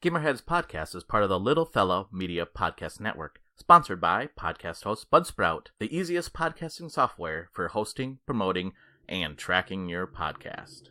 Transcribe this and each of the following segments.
Gamerheads podcast is part of the Little Fellow Media Podcast Network, sponsored by podcast host Budsprout, the easiest podcasting software for hosting, promoting, and tracking your podcast.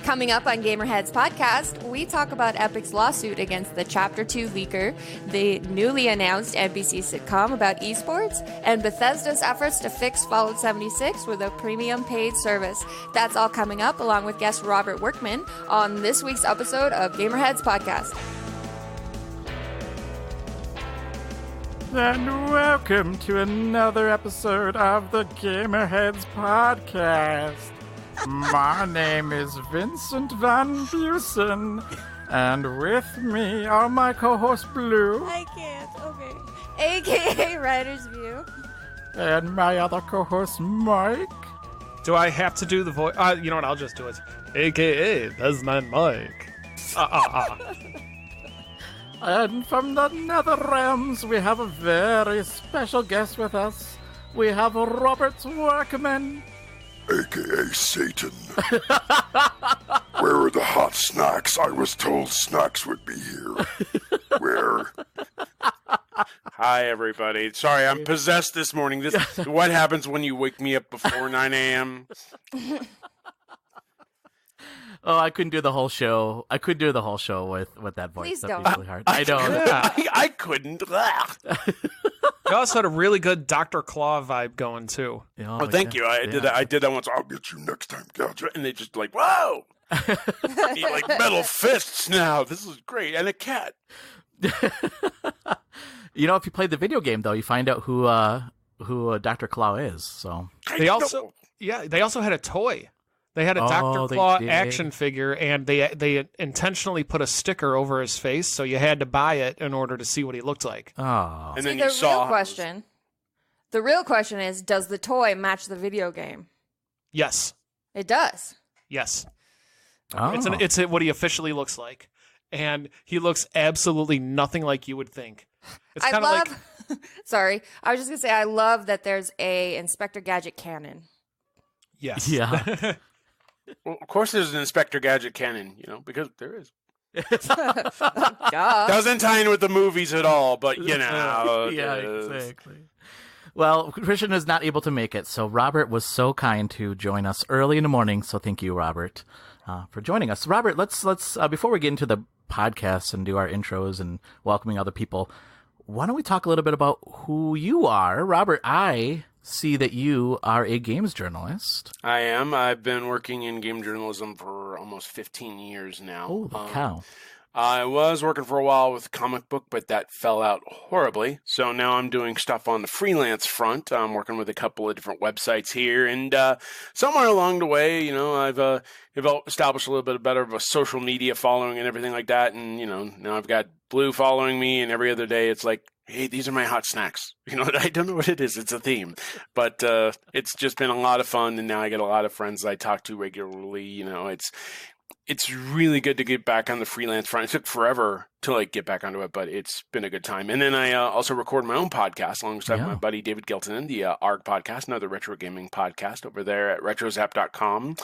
Coming up on Gamerheads podcast, we talk about Epic's lawsuit against the Chapter 2 leaker, the newly announced NBC sitcom about esports, and Bethesda's efforts to fix Fallout 76 with a premium paid service. That's all coming up, along with guest Robert Workman, on this week's episode of Gamerheads podcast. And welcome to another episode of the Gamerheads podcast. My name is Vincent Van Busen, and with me are my co-host Blue. I can't, okay. AKA Writer's View. And my other co-host Mike. Do I have to do the voice? You know what, I'll just do it. AKA Desmond Mike. And from the Nether Realms, we have a very special guest with us. We have Robert Workman. AKA Satan. Where are the hot snacks? I was told snacks would be here. Where? Hi, everybody. Sorry, I'm possessed this morning. This what happens when you wake me up before 9 a.m.? Oh, I couldn't do the whole show. I could do the whole show with that voice. Please That'd don't. be really hard. I don't. I couldn't. You also had a really good Dr. Claw vibe going, too. Oh, thank you. I did that once. I'll get you next time, Gouge. And they just like, whoa! Need like metal fists now. This is great. And a cat. You know, if you played the video game, though, you find out who Dr. Claw is. So They also had a toy. They had a Dr. Claw action figure, and they intentionally put a sticker over his face, so you had to buy it in order to see what he looked like. Oh. And then the you saw real question is, does the toy match the video game? Yes. It does. Yes. Oh. It's what he officially looks like. And he looks absolutely nothing like you would think. It's kind of like... Sorry. I was just going to say, I love that there's a Inspector Gadget cannon. Yes. Yeah. Well, of course there's an Inspector Gadget canon, because there is. Duh. Doesn't tie in with the movies at all, but Yeah, exactly. Well, Christian is not able to make it, so Robert was so kind to join us early in the morning. So thank you, Robert, for joining us. Robert, let's before we get into the podcast and do our intros and welcoming other people, why don't we talk a little bit about who you are, Robert? I see that you are a games journalist. I am. I've been working in game journalism for almost 15 years now. Holy cow. I was working for a while with comic book, but that fell out horribly. So now I'm doing stuff on the freelance front. I'm working with a couple of different websites here. And somewhere along the way, I've established a little bit better of a social media following and everything like that. And, now I've got Blue following me, and every other day it's like, hey, these are my hot snacks. I don't know what it is. It's a theme. But it's just been a lot of fun, and now I get a lot of friends I talk to regularly. It's really good to get back on the freelance front. It took forever to get back onto it, but it's been a good time. And then I also record my own podcast alongside my buddy David Gilton, the ARG podcast, another retro gaming podcast over there at retrozap.com.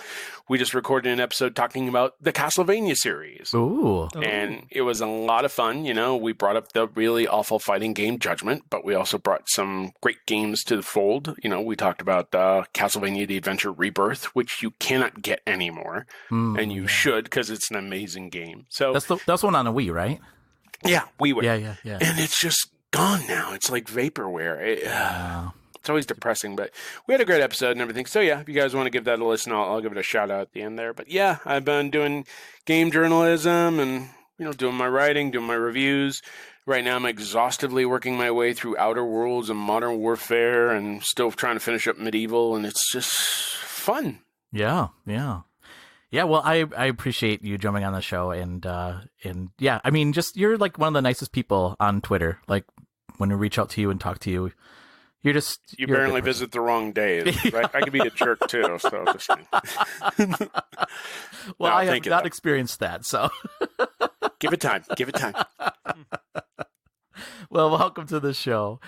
We just recorded an episode talking about the Castlevania series. Ooh. And it was a lot of fun. We brought up the really awful fighting game Judgment, but we also brought some great games to the fold. We talked about Castlevania The Adventure Rebirth, which you cannot get anymore, and you should, because it's an amazing game. So that's one on a Wii, right? Yeah, WiiWare. Yeah. And it's just gone now. It's like vaporware. It's always depressing, but we had a great episode and everything. So yeah, if you guys want to give that a listen, I'll give it a shout out at the end there. But yeah, I've been doing game journalism and, doing my writing, doing my reviews. Right now I'm exhaustively working my way through Outer Worlds and Modern Warfare and still trying to finish up Medieval, and it's just fun. Yeah. Yeah, well, I appreciate you jumping on the show, and yeah, I mean, just you're like one of the nicest people on Twitter. Like when we reach out to you and talk to you, you're apparently visit the wrong days. Right? I could be a jerk too. So just well, I have not experienced that, so give it time. Give it time. Well, welcome to the show.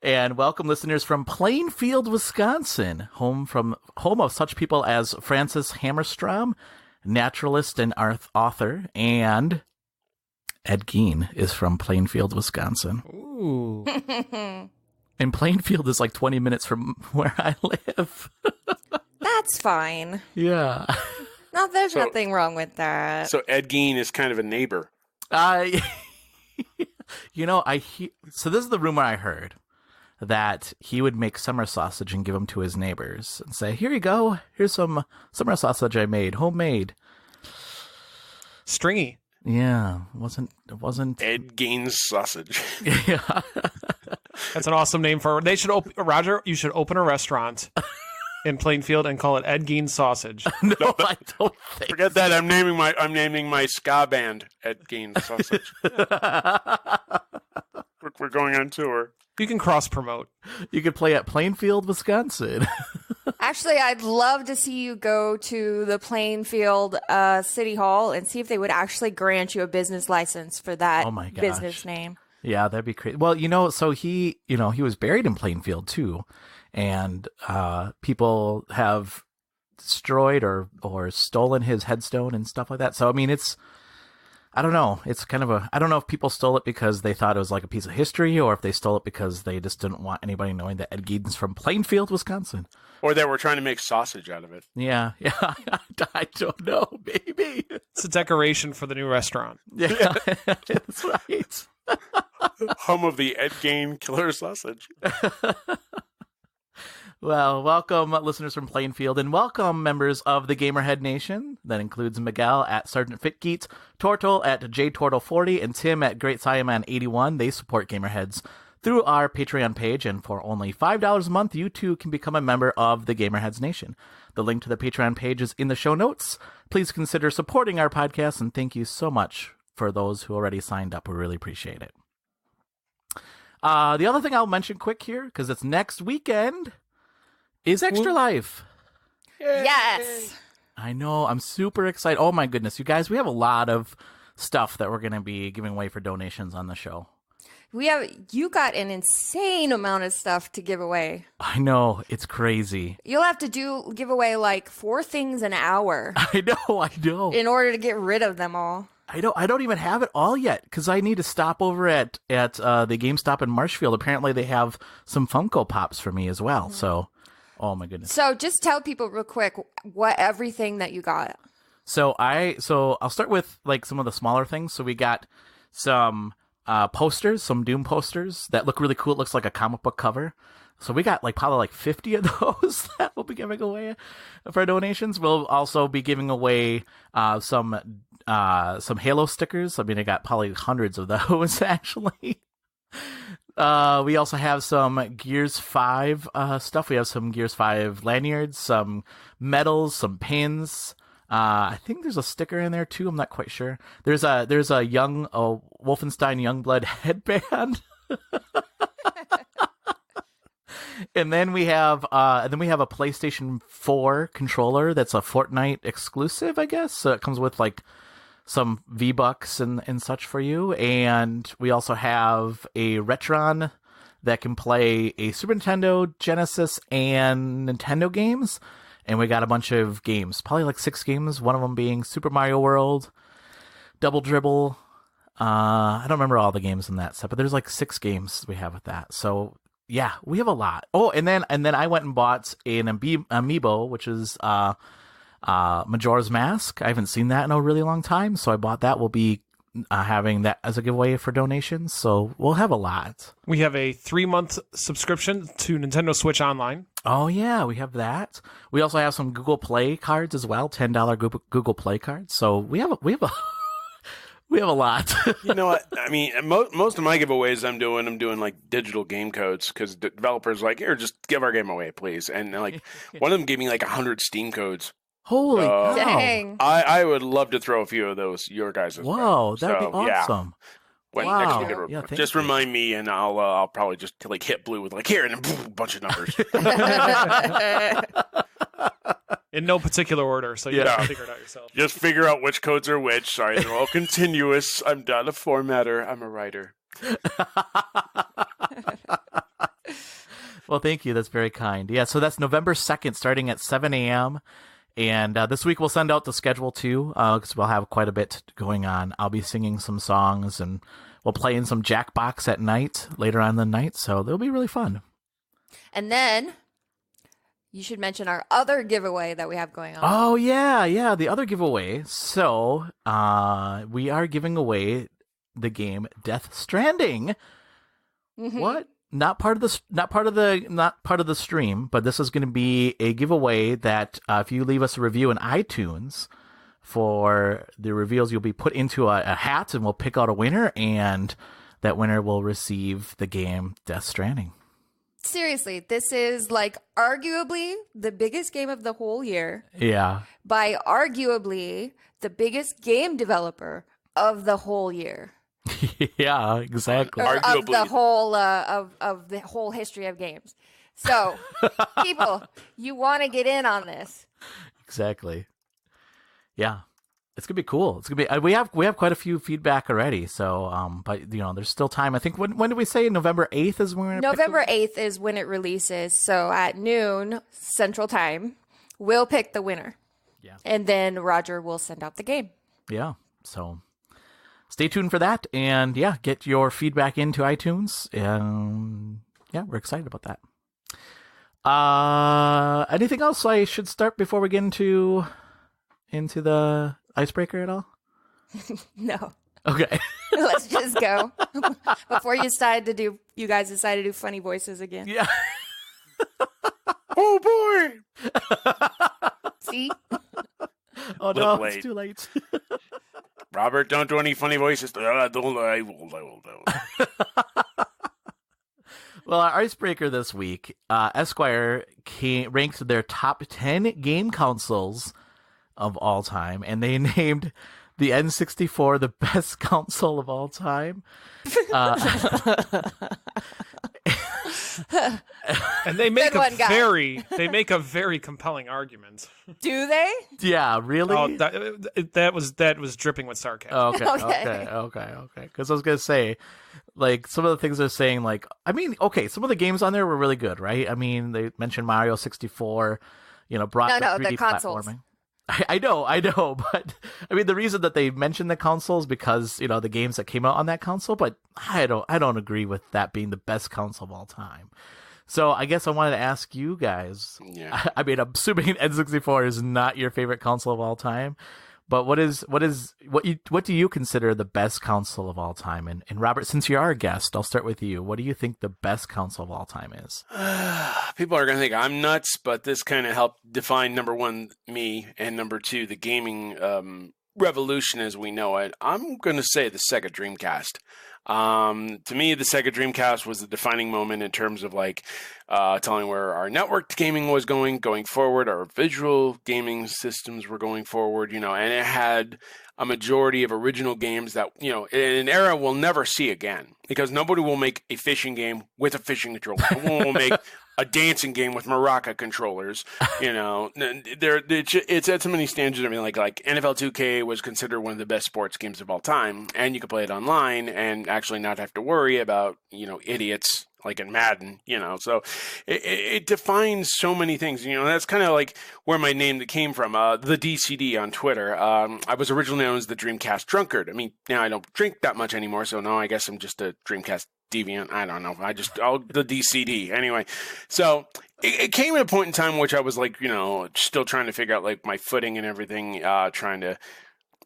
And welcome listeners from Plainfield, Wisconsin, home of such people as Francis Hammerstrom, naturalist and author, and Ed Gein is from Plainfield, Wisconsin. Ooh. And Plainfield is like 20 minutes from where I live. That's fine. Yeah. No, there's nothing wrong with that. So Ed Gein is kind of a neighbor. So this is the rumor I heard, that he would make summer sausage and give them to his neighbors and say, "Here you go. Here's some summer sausage I made, homemade." Stringy. Yeah, it wasn't Ed Gein's sausage. Yeah. That's an awesome name for. They should Roger. You should open a restaurant in Plainfield and call it Ed Gein Sausage. No, I don't think. Forget that. I'm naming my ska band Ed Gein Sausage. We're going on tour. You can cross promote. You could play at Plainfield, Wisconsin. Actually, I'd love to see you go to the Plainfield City Hall and see if they would actually grant you a business license for that business name. Yeah, that'd be crazy. Well, so he was buried in Plainfield too, and people have destroyed or stolen his headstone and stuff like that. So I mean, I don't know. It's kind of I don't know if people stole it because they thought it was like a piece of history, or if they stole it because they just didn't want anybody knowing that Ed Gein's from Plainfield, Wisconsin. Or they were trying to make sausage out of it. Yeah. I don't know. Maybe it's a decoration for the new restaurant. Yeah, that's right. Home of the Ed Gein Killer Sausage. Well, welcome listeners from Plainfield, and welcome members of the Gamerhead Nation. That includes Miguel at Sergeant Fitgeet, Torto at JTorto40, and Tim at Great Saiyaman81. They support Gamerheads through our Patreon page, and for only $5 a month, you too can become a member of the Gamerheads Nation. The link to the Patreon page is in the show notes. Please consider supporting our podcast, and thank you so much for those who already signed up. We really appreciate it. The other thing I'll mention quick here, because it's next weekend, is Extra Life. Yay. Yes. I know. I'm super excited. Oh my goodness, you guys, we have a lot of stuff that we're going to be giving away for donations on the show. You got an insane amount of stuff to give away. I know, it's crazy. You'll have to give away like 4 things an hour. I know. In order to get rid of them all. I don't even have it all yet, because I need to stop over at the GameStop in Marshfield. Apparently they have some Funko Pops for me as well. Mm-hmm. So, oh my goodness. So just tell people real quick everything that you got. So I'll start with like some of the smaller things. So we got some posters, some Doom posters that look really cool. It looks like a comic book cover. So we got probably 50 of those that we'll be giving away for donations. We'll also be giving away some Halo stickers. I mean, I got probably hundreds of those actually. We also have some Gears 5 stuff. We have some Gears 5 lanyards, some medals, some pins. I think there's a sticker in there too. I'm not quite sure. There's a Wolfenstein Youngblood headband. And then we have a PlayStation 4 controller that's a Fortnite exclusive, I guess. So it comes with some V-Bucks and such for you. And we also have a Retron that can play a Super Nintendo, Genesis, and Nintendo games. And we got a bunch of games, probably 6 games, one of them being Super Mario World, Double Dribble. I don't remember all the games in that set, but there's 6 games we have with that. So yeah, we have a lot. Oh, and then I went and bought an amiibo, which is Majora's Mask. I haven't seen that in a really long time, so I bought that. We'll be having that as a giveaway for donations, so we'll have a lot. We have a 3-month subscription to Nintendo Switch Online. Oh yeah, we have that. We also have some Google Play cards as well, $10 Google Play cards. So we have a lot. You know what? I mean, most of my giveaways I'm doing digital game codes, because developers here, just give our game away, please. And one of them gave me 100 Steam codes. Holy cow. Dang. I would love to throw a few of those your guys' Whoa, that'd be awesome. Yeah. Wow. Next just remind me, and I'll probably just hit blue with here, and then a bunch of numbers. In no particular order, so you have to figure it out yourself. Just figure out which codes are which. Sorry, they're all continuous. I'm not a formatter. I'm a writer. Well, thank you. That's very kind. Yeah, so that's November 2nd, starting at 7 a.m. And this week we'll send out the schedule too, because we'll have quite a bit going on. I'll be singing some songs, and we'll play in some Jackbox at night, later on in the night. So it'll be really fun. And then you should mention our other giveaway that we have going on. Oh, yeah, the other giveaway. So we are giving away the game Death Stranding. Mm-hmm. What? Not part of the stream, but this is going to be a giveaway that if you leave us a review in iTunes for the reveals, you'll be put into a hat, and we'll pick out a winner, and that winner will receive the game Death Stranding. Seriously, this is like arguably the biggest game of the whole year. Yeah. By arguably the biggest game developer of the whole year. Yeah, exactly. Or of the whole of the whole history of games. So, people, you want to get in on this? Exactly. Yeah, it's gonna be cool. It's gonna be. We have quite a few feedback already. So, but there's still time. I think when did we say November 8th is when we're gonna November 8th is when it releases. So at noon Central Time, we'll pick the winner. Yeah, and then Roger will send out the game. Yeah. So. Stay tuned for that, and yeah, get your feedback into iTunes, and yeah, we're excited about that. Anything else I should start before we get into the icebreaker at all? No. Okay. Let's just go before you guys decide to do funny voices again. Yeah. Oh boy. See? Oh no, it's too late. Robert, don't do any funny voices. I will. Well, our icebreaker this week, Esquire ranked their top 10 game consoles of all time, and they named the N64 the best console of all time. And they make a very compelling argument. Do they? Yeah, really? Oh, that was dripping with sarcasm. Okay. Because I was gonna say, like, some of the things they're saying, like, I mean, okay, some of the games on there were really good, right? I mean, they mentioned Mario 64, brought the 3D platforming. I know, but I mean, the reason that they mentioned the console is because the games that came out on that console, but I don't agree with that being the best console of all time. So I guess I wanted to ask you guys. Yeah. I mean, I'm assuming N64 is not your favorite console of all time, but what do you consider the best console of all time? And Robert, since you are a guest, I'll start with you. What do you think the best console of all time is? People are going to think I'm nuts, but this kind of helped define, number one, me, and number two, the gaming revolution as we know it. I'm going to say the Sega Dreamcast. To me, the Sega Dreamcast was the defining moment in terms of telling where our networked gaming was going forward, our visual gaming systems were going forward, and it had a majority of original games that, in an era we'll never see again, because nobody will make a fishing game with a fishing controller. No one will make a dancing game with maraca controllers. It's at so many standards. I mean, like NFL 2K was considered one of the best sports games of all time, and you could play it online and actually not have to worry about idiots like in Madden. So it defines so many things. That's kind of like where my name came from. The DCD on Twitter. I was originally known as the Dreamcast Drunkard. I mean, now I don't drink that much anymore, so now I guess I'm just a Dreamcast deviant. I don't know. The DCD anyway. So it came at a point in time in which I was still trying to figure out my footing and everything, trying to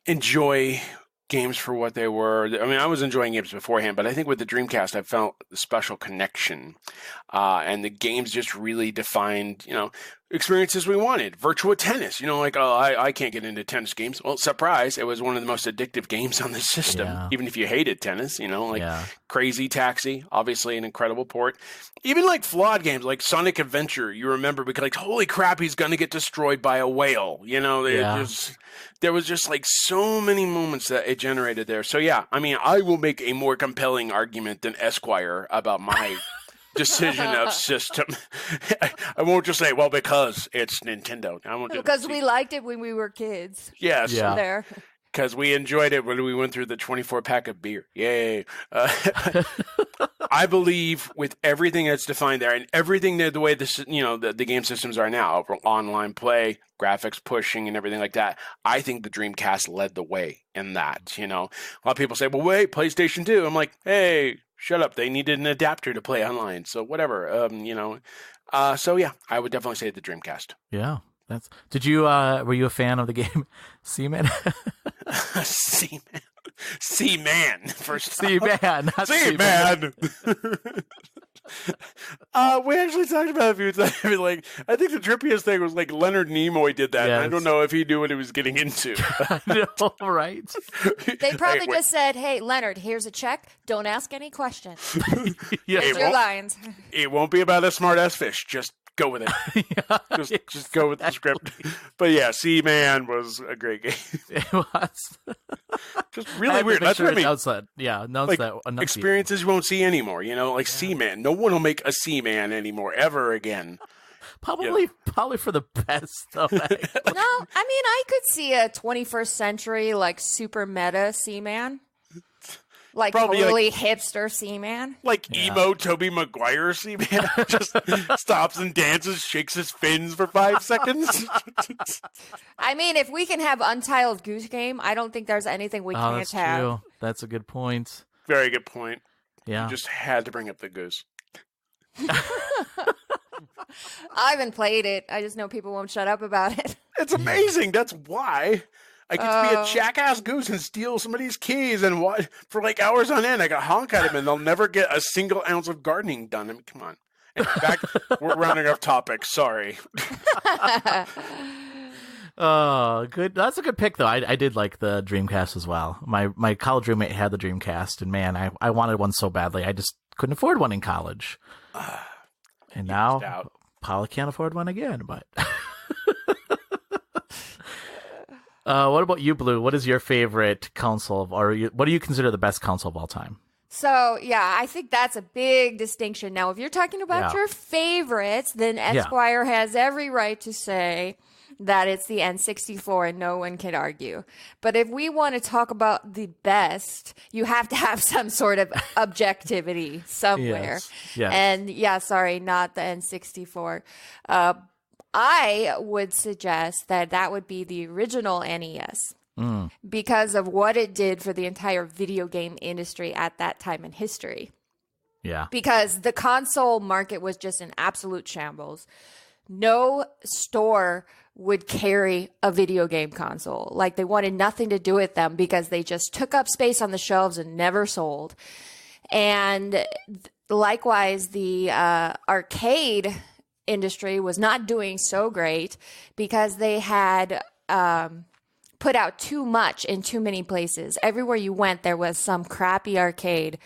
enjoy games for what they were. I mean, I was enjoying games beforehand, but I think with the Dreamcast, I felt a special connection, and the games just really defined, experiences we wanted. Virtua Tennis, I can't get into tennis games. Well, surprise, it was one of the most addictive games on the system, even if you hated tennis, Crazy Taxi, obviously an incredible port. Even flawed games like Sonic Adventure, you remember, because holy crap, he's going to get destroyed by a whale. There was just so many moments that it generated there. So yeah, I mean, I will make a more compelling argument than Esquire about my decision of system. I won't just say, well, because it's Nintendo. I won't because we liked it when we were kids. Yes. Yeah. There. Because we enjoyed it when we went through the 24-pack of beer. Yay. I believe with everything that's defined there and everything the way this, the game systems are now, online play, graphics pushing and everything like that, I think the Dreamcast led the way in that, A lot of people say, well, wait, PlayStation 2. I'm like, hey, shut up. They needed an adapter to play online. So whatever, So yeah, I would definitely say the Dreamcast. Yeah. Did you, were you a fan of the game Seaman? Seaman. Seaman. First Seaman. Not Seaman. We actually talked about it a few times. I think the trippiest thing was Leonard Nimoy did that. Yes. I don't know if he knew what he was getting into. I know, right? They probably just said, hey, Leonard, here's a check. Don't ask any questions. Yes. Your lines. It won't be about a smart-ass fish. Just go with it. Yeah, just go with the script. But yeah, Seaman was a great game. It was. Just really weird. That's what I mean. Experiences you won't see anymore. Seaman. No one will make a Seaman anymore ever again. Probably for the best, though. No, I could see a 21st century super meta Seaman. Probably totally hipster Seaman. Emo Tobey Maguire Seaman. Just stops and dances, shakes his fins for 5 seconds. If we can have Untitled Goose Game, I don't think there's anything we can't that's have. True. That's a good point. Very good point. Yeah. You just had to bring up the goose. I haven't played it. I just know people won't shut up about it. It's amazing. That's why. I get to be a jackass goose and steal somebody's keys and for hours on end. I got honk at him and they'll never get a single ounce of gardening done. Come on. In fact, we're rounding off topics. Sorry. Oh, good. That's a good pick, though. I did like the Dreamcast as well. My college roommate had the Dreamcast, and man, I wanted one so badly. I just couldn't afford one in college. And now, Paula can't afford one again, but... what about you, Blue? What is your favorite console, what do you consider the best console of all time? So, yeah, I think that's a big distinction. Now, if you're talking about your favorites, then Esquire has every right to say that it's the N64 and no one can argue. But if we want to talk about the best, you have to have some sort of objectivity somewhere. Yes. And sorry, not the N64. I would suggest that would be the original NES because of what it did for the entire video game industry at that time in history. Yeah. Because the console market was just in absolute shambles. No store would carry a video game console. They wanted nothing to do with them because they just took up space on the shelves and never sold. And likewise, the arcade industry was not doing so great because they had put out too much in too many places. Everywhere you went, there was some crappy arcade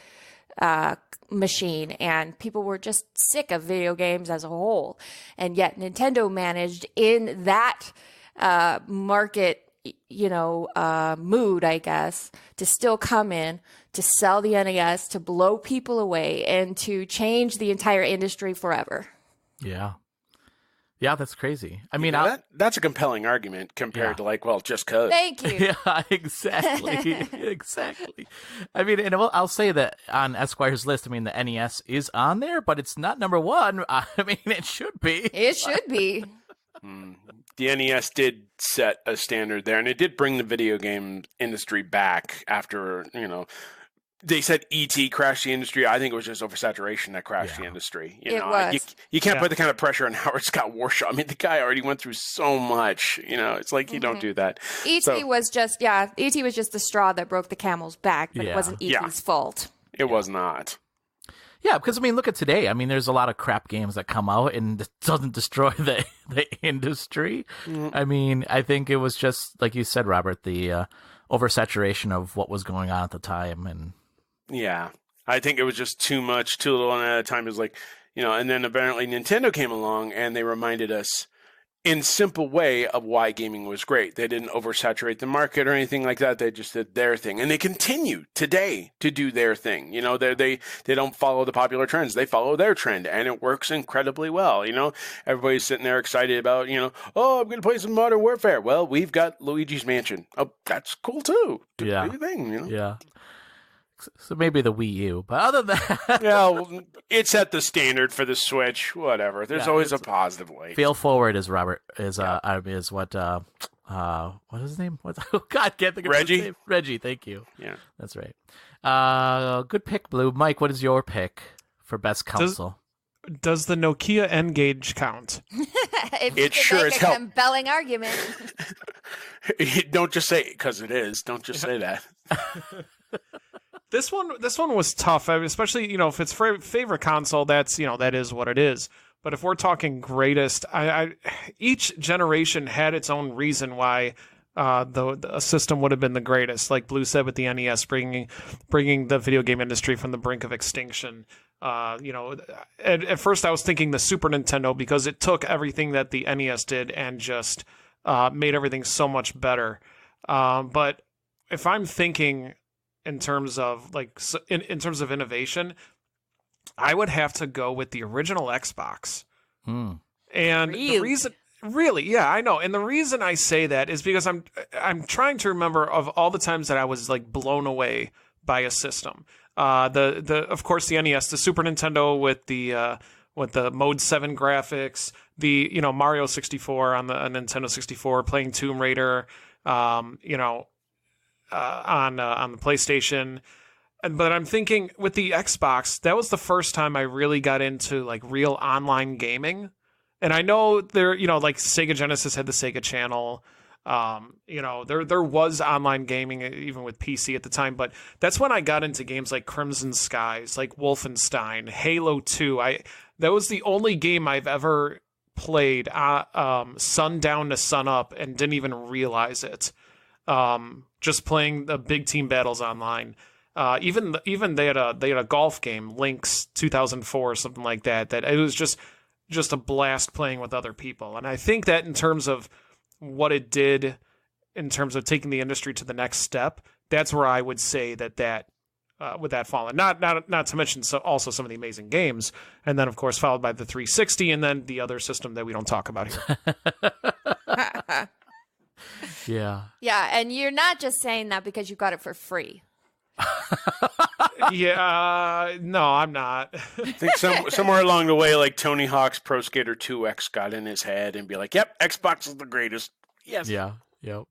machine, and people were just sick of video games as a whole. And yet Nintendo managed in that market mood, I guess, to still come in, to sell the NES, to blow people away, and to change the entire industry forever. Yeah. Yeah, that's crazy. That's a compelling argument compared to just cause. Thank you. Yeah, exactly. Exactly. And I'll say that on Esquire's list, the NES is on there, but it's not number one. It should be. It should be. The NES did set a standard there, and it did bring the video game industry back after, they said E.T. crashed the industry. I think it was just oversaturation that crashed the industry. It was. You can't put the kind of pressure on Howard Scott Warshaw. The guy already went through so much. It's you don't do that. E.T. was just the straw that broke the camel's back, but it wasn't E.T.'s fault. It was not. Yeah, because look at today. There's a lot of crap games that come out and it doesn't destroy the industry. I think it was just like you said, Robert, the oversaturation of what was going on at the time. And yeah, I think it was just too much, too little, and at a time it was and then apparently Nintendo came along and they reminded us in simple way of why gaming was great. They didn't oversaturate the market or anything like that. They just did their thing, and they continue today to do their thing. They don't follow the popular trends. They follow their trend, and it works incredibly well. Everybody's sitting there excited about, oh, I'm going to play some Modern Warfare. Well, we've got Luigi's Mansion. Oh, that's cool too. Do your thing, Yeah. So maybe the Wii U, but other than that, Yeah, it's at the standard for the Switch. Whatever. There's always a positive light. Feel Forward is Robert is what what is his name? What? Oh God, can't think of Reggie. his name. Reggie, thank you. Yeah, that's right. Good pick, Blue. Mike, what is your pick for best console? Does the Nokia N-Gage count? If it you sure make as a hell. compelling argument. Don't just say because it is. Don't just say that. This one was tough, especially if it's favorite console. That's that is what it is. But if we're talking greatest, each generation had its own reason why the system would have been the greatest. Like Blue said with the NES, bringing the video game industry from the brink of extinction. At first I was thinking the Super Nintendo because it took everything that the NES did and just made everything so much better. But if I'm thinking in terms of in terms of innovation, I would have to go with the original Xbox. And the reason, really, yeah, I know. And the reason I say that is because I'm trying to remember of all the times that I was blown away by a system. Of course the NES, the Super Nintendo with the Mode 7 graphics, the Mario 64 on the Nintendo 64, playing Tomb Raider, on the PlayStation. But I'm thinking with the Xbox, that was the first time I really got into real online gaming. And I know there, Sega Genesis had the Sega Channel. There was online gaming even with PC at the time, but that's when I got into games like Crimson Skies, like Wolfenstein, Halo 2. That was the only game I've ever played sundown to sunup and didn't even realize it. Just playing the big team battles online. Even they had a golf game, Lynx 2004 or something like that. That it was just a blast playing with other people. And I think that in terms of what it did, in terms of taking the industry to the next step, that's where I would say that with that fallen. Not to mention also some of the amazing games, and then of course followed by the 360, and then the other system that we don't talk about here. Yeah. Yeah, and you're not just saying that because you got it for free. Yeah, no, I'm not. I think somewhere along the way, Tony Hawk's Pro Skater 2X got in his head and be like, "Yep, Xbox is the greatest." Yes. Yeah. Yep.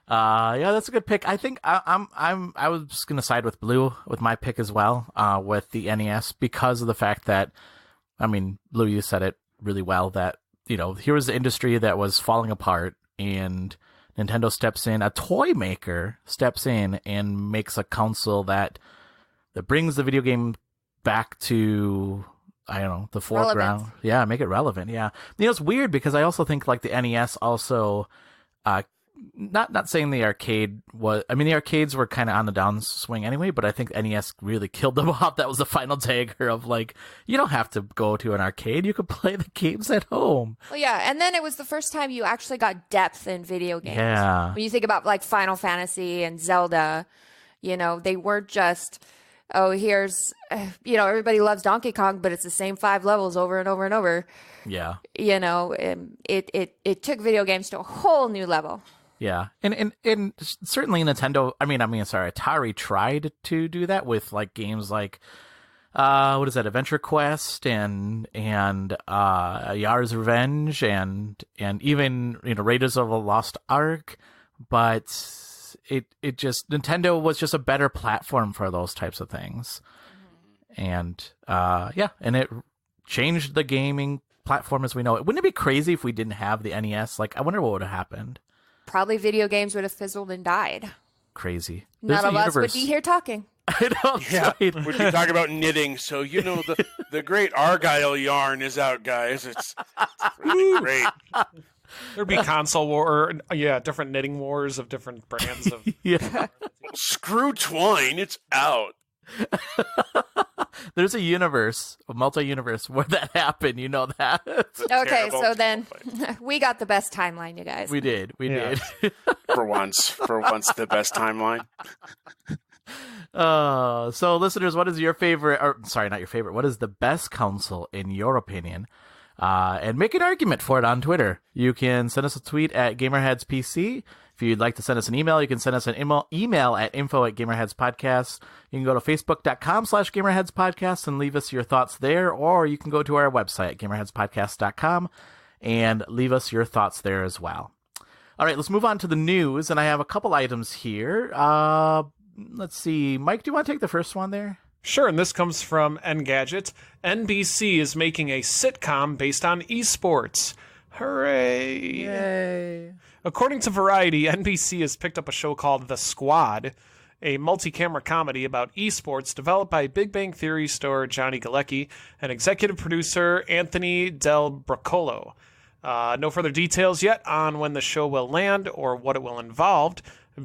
Yeah, that's a good pick. I think I was gonna side with Blue with my pick as well. With the NES because of the fact that, Blue, you said it really well that here was the industry that was falling apart and Nintendo steps in, a toy maker steps in and makes a console that brings the video game back to, the foreground. Relevant. Yeah, make it relevant. Yeah. It's weird because I also think the NES also, not saying the arcade was, the arcades were kind of on the downswing anyway, but I think NES really killed them off. That was the final dagger of you don't have to go to an arcade. You could play the games at home. Well, yeah. And then it was the first time you actually got depth in video games. Yeah. When you think about Final Fantasy and Zelda, they weren't just, here's, everybody loves Donkey Kong, but it's the same 5 levels over and over and over. Yeah. It took video games to a whole new level. Yeah, and certainly Nintendo. Atari tried to do that with games like, what is that, Adventure Quest and Yar's Revenge and even Raiders of the Lost Ark, but it just Nintendo was just a better platform for those types of things, and and it changed the gaming platform as we know it. Wouldn't it be crazy if we didn't have the NES? I wonder what would have happened. Probably video games would have fizzled and died. Crazy. None of us would be here talking. I know. Yeah, we'd be talking about knitting. So the great Argyle yarn is out, guys. It's really great. There'd be console war, different knitting wars of different brands of. Yeah. Screw twine. It's out. There's a multi-universe where that happened. You know that. Okay, so then we got the best timeline, you guys. We did. For once, the best timeline. So listeners, what is your favorite? Or sorry, not your favorite. What is the best console in your opinion? And make an argument for it on Twitter. You can send us a tweet at GamerheadsPC. If you'd like to send us an email, you can send us an email at info@gamerheadspodcast. You can go to facebook.com/gamerheadspodcast and leave us your thoughts there, or you can go to our website, gamerheadspodcast.com, and leave us your thoughts there as well. All right, let's move on to the news, and I have a couple items here. Let's see. Mike, do you want to take the first one there? Sure, and this comes from Engadget. NBC is making a sitcom based on esports. Hooray! Yay! According to Variety, NBC has picked up a show called The Squad, a multi-camera comedy about esports developed by Big Bang Theory star Johnny Galecki and executive producer Anthony Del Bracolo. No further details yet on when the show will land or what it will involve,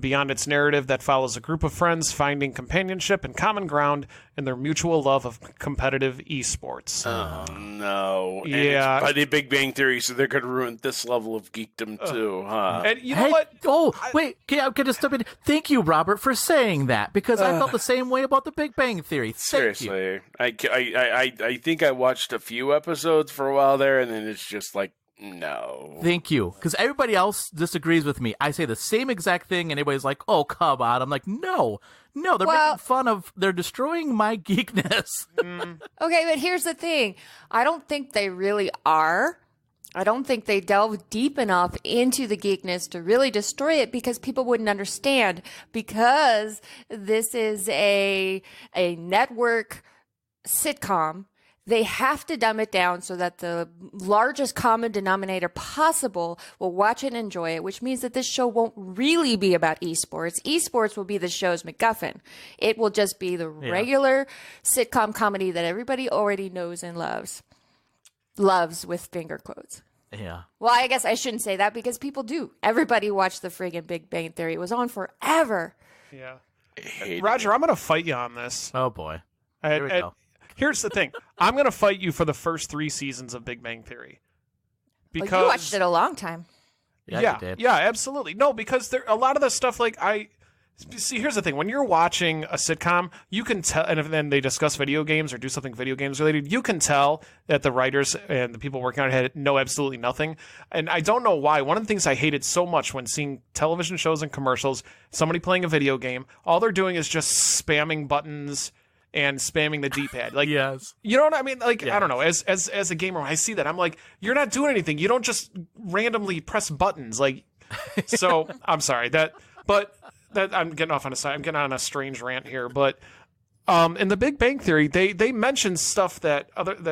beyond its narrative that follows a group of friends finding companionship and common ground in their mutual love of competitive esports. Oh, no. And Yeah. it's by the Big Bang Theory, so they're going to ruin this level of geekdom, too, huh? And you know what? Wait, can I just step in? Thank you, Robert, for saying that, because I felt the same way about the Big Bang Theory. Thank you. Seriously. I think I watched a few episodes for a while there, and then it's just like, no. Thank you, because everybody else disagrees with me. I say the same exact thing, and everybody's like, "Oh, come on!" I'm like, "No, they're making fun of. They're destroying my geekness." Okay, but here's the thing. I don't think they really are. I don't think they delve deep enough into the geekness to really destroy it, because people wouldn't understand, because this is a network sitcom. They have to dumb it down so that the largest common denominator possible will watch and enjoy it, which means that this show won't really be about esports. Esports will be the show's MacGuffin. It will just be the regular sitcom comedy that everybody already knows and loves. Loves with finger quotes. Yeah. Well, I guess I shouldn't say that, because people do. Everybody watched the friggin' Big Bang Theory. It was on forever. Yeah. Roger, I'm going to fight you on this. Oh boy. Here we go. Here's the thing. I'm going to fight you for the first 3 seasons of Big Bang Theory. Because you watched it a long time. Yeah, you did. Yeah, absolutely. No, because there a lot of the stuff, like, see, here's the thing. When you're watching a sitcom, you can tell, and then they discuss video games or do something video games related, you can tell that the writers and the people working on it know absolutely nothing. And I don't know why. One of the things I hated so much when seeing television shows and commercials, somebody playing a video game, all they're doing is just spamming buttons and spamming the D-pad. Like, yes. You know what I mean? Like, I don't know. As a gamer, when I see that, I'm like, you're not doing anything. You don't just randomly press buttons. Like, so I'm sorry that I'm getting off on a side. I'm getting on a strange rant here, but in the Big Bang Theory, they mentioned stuff that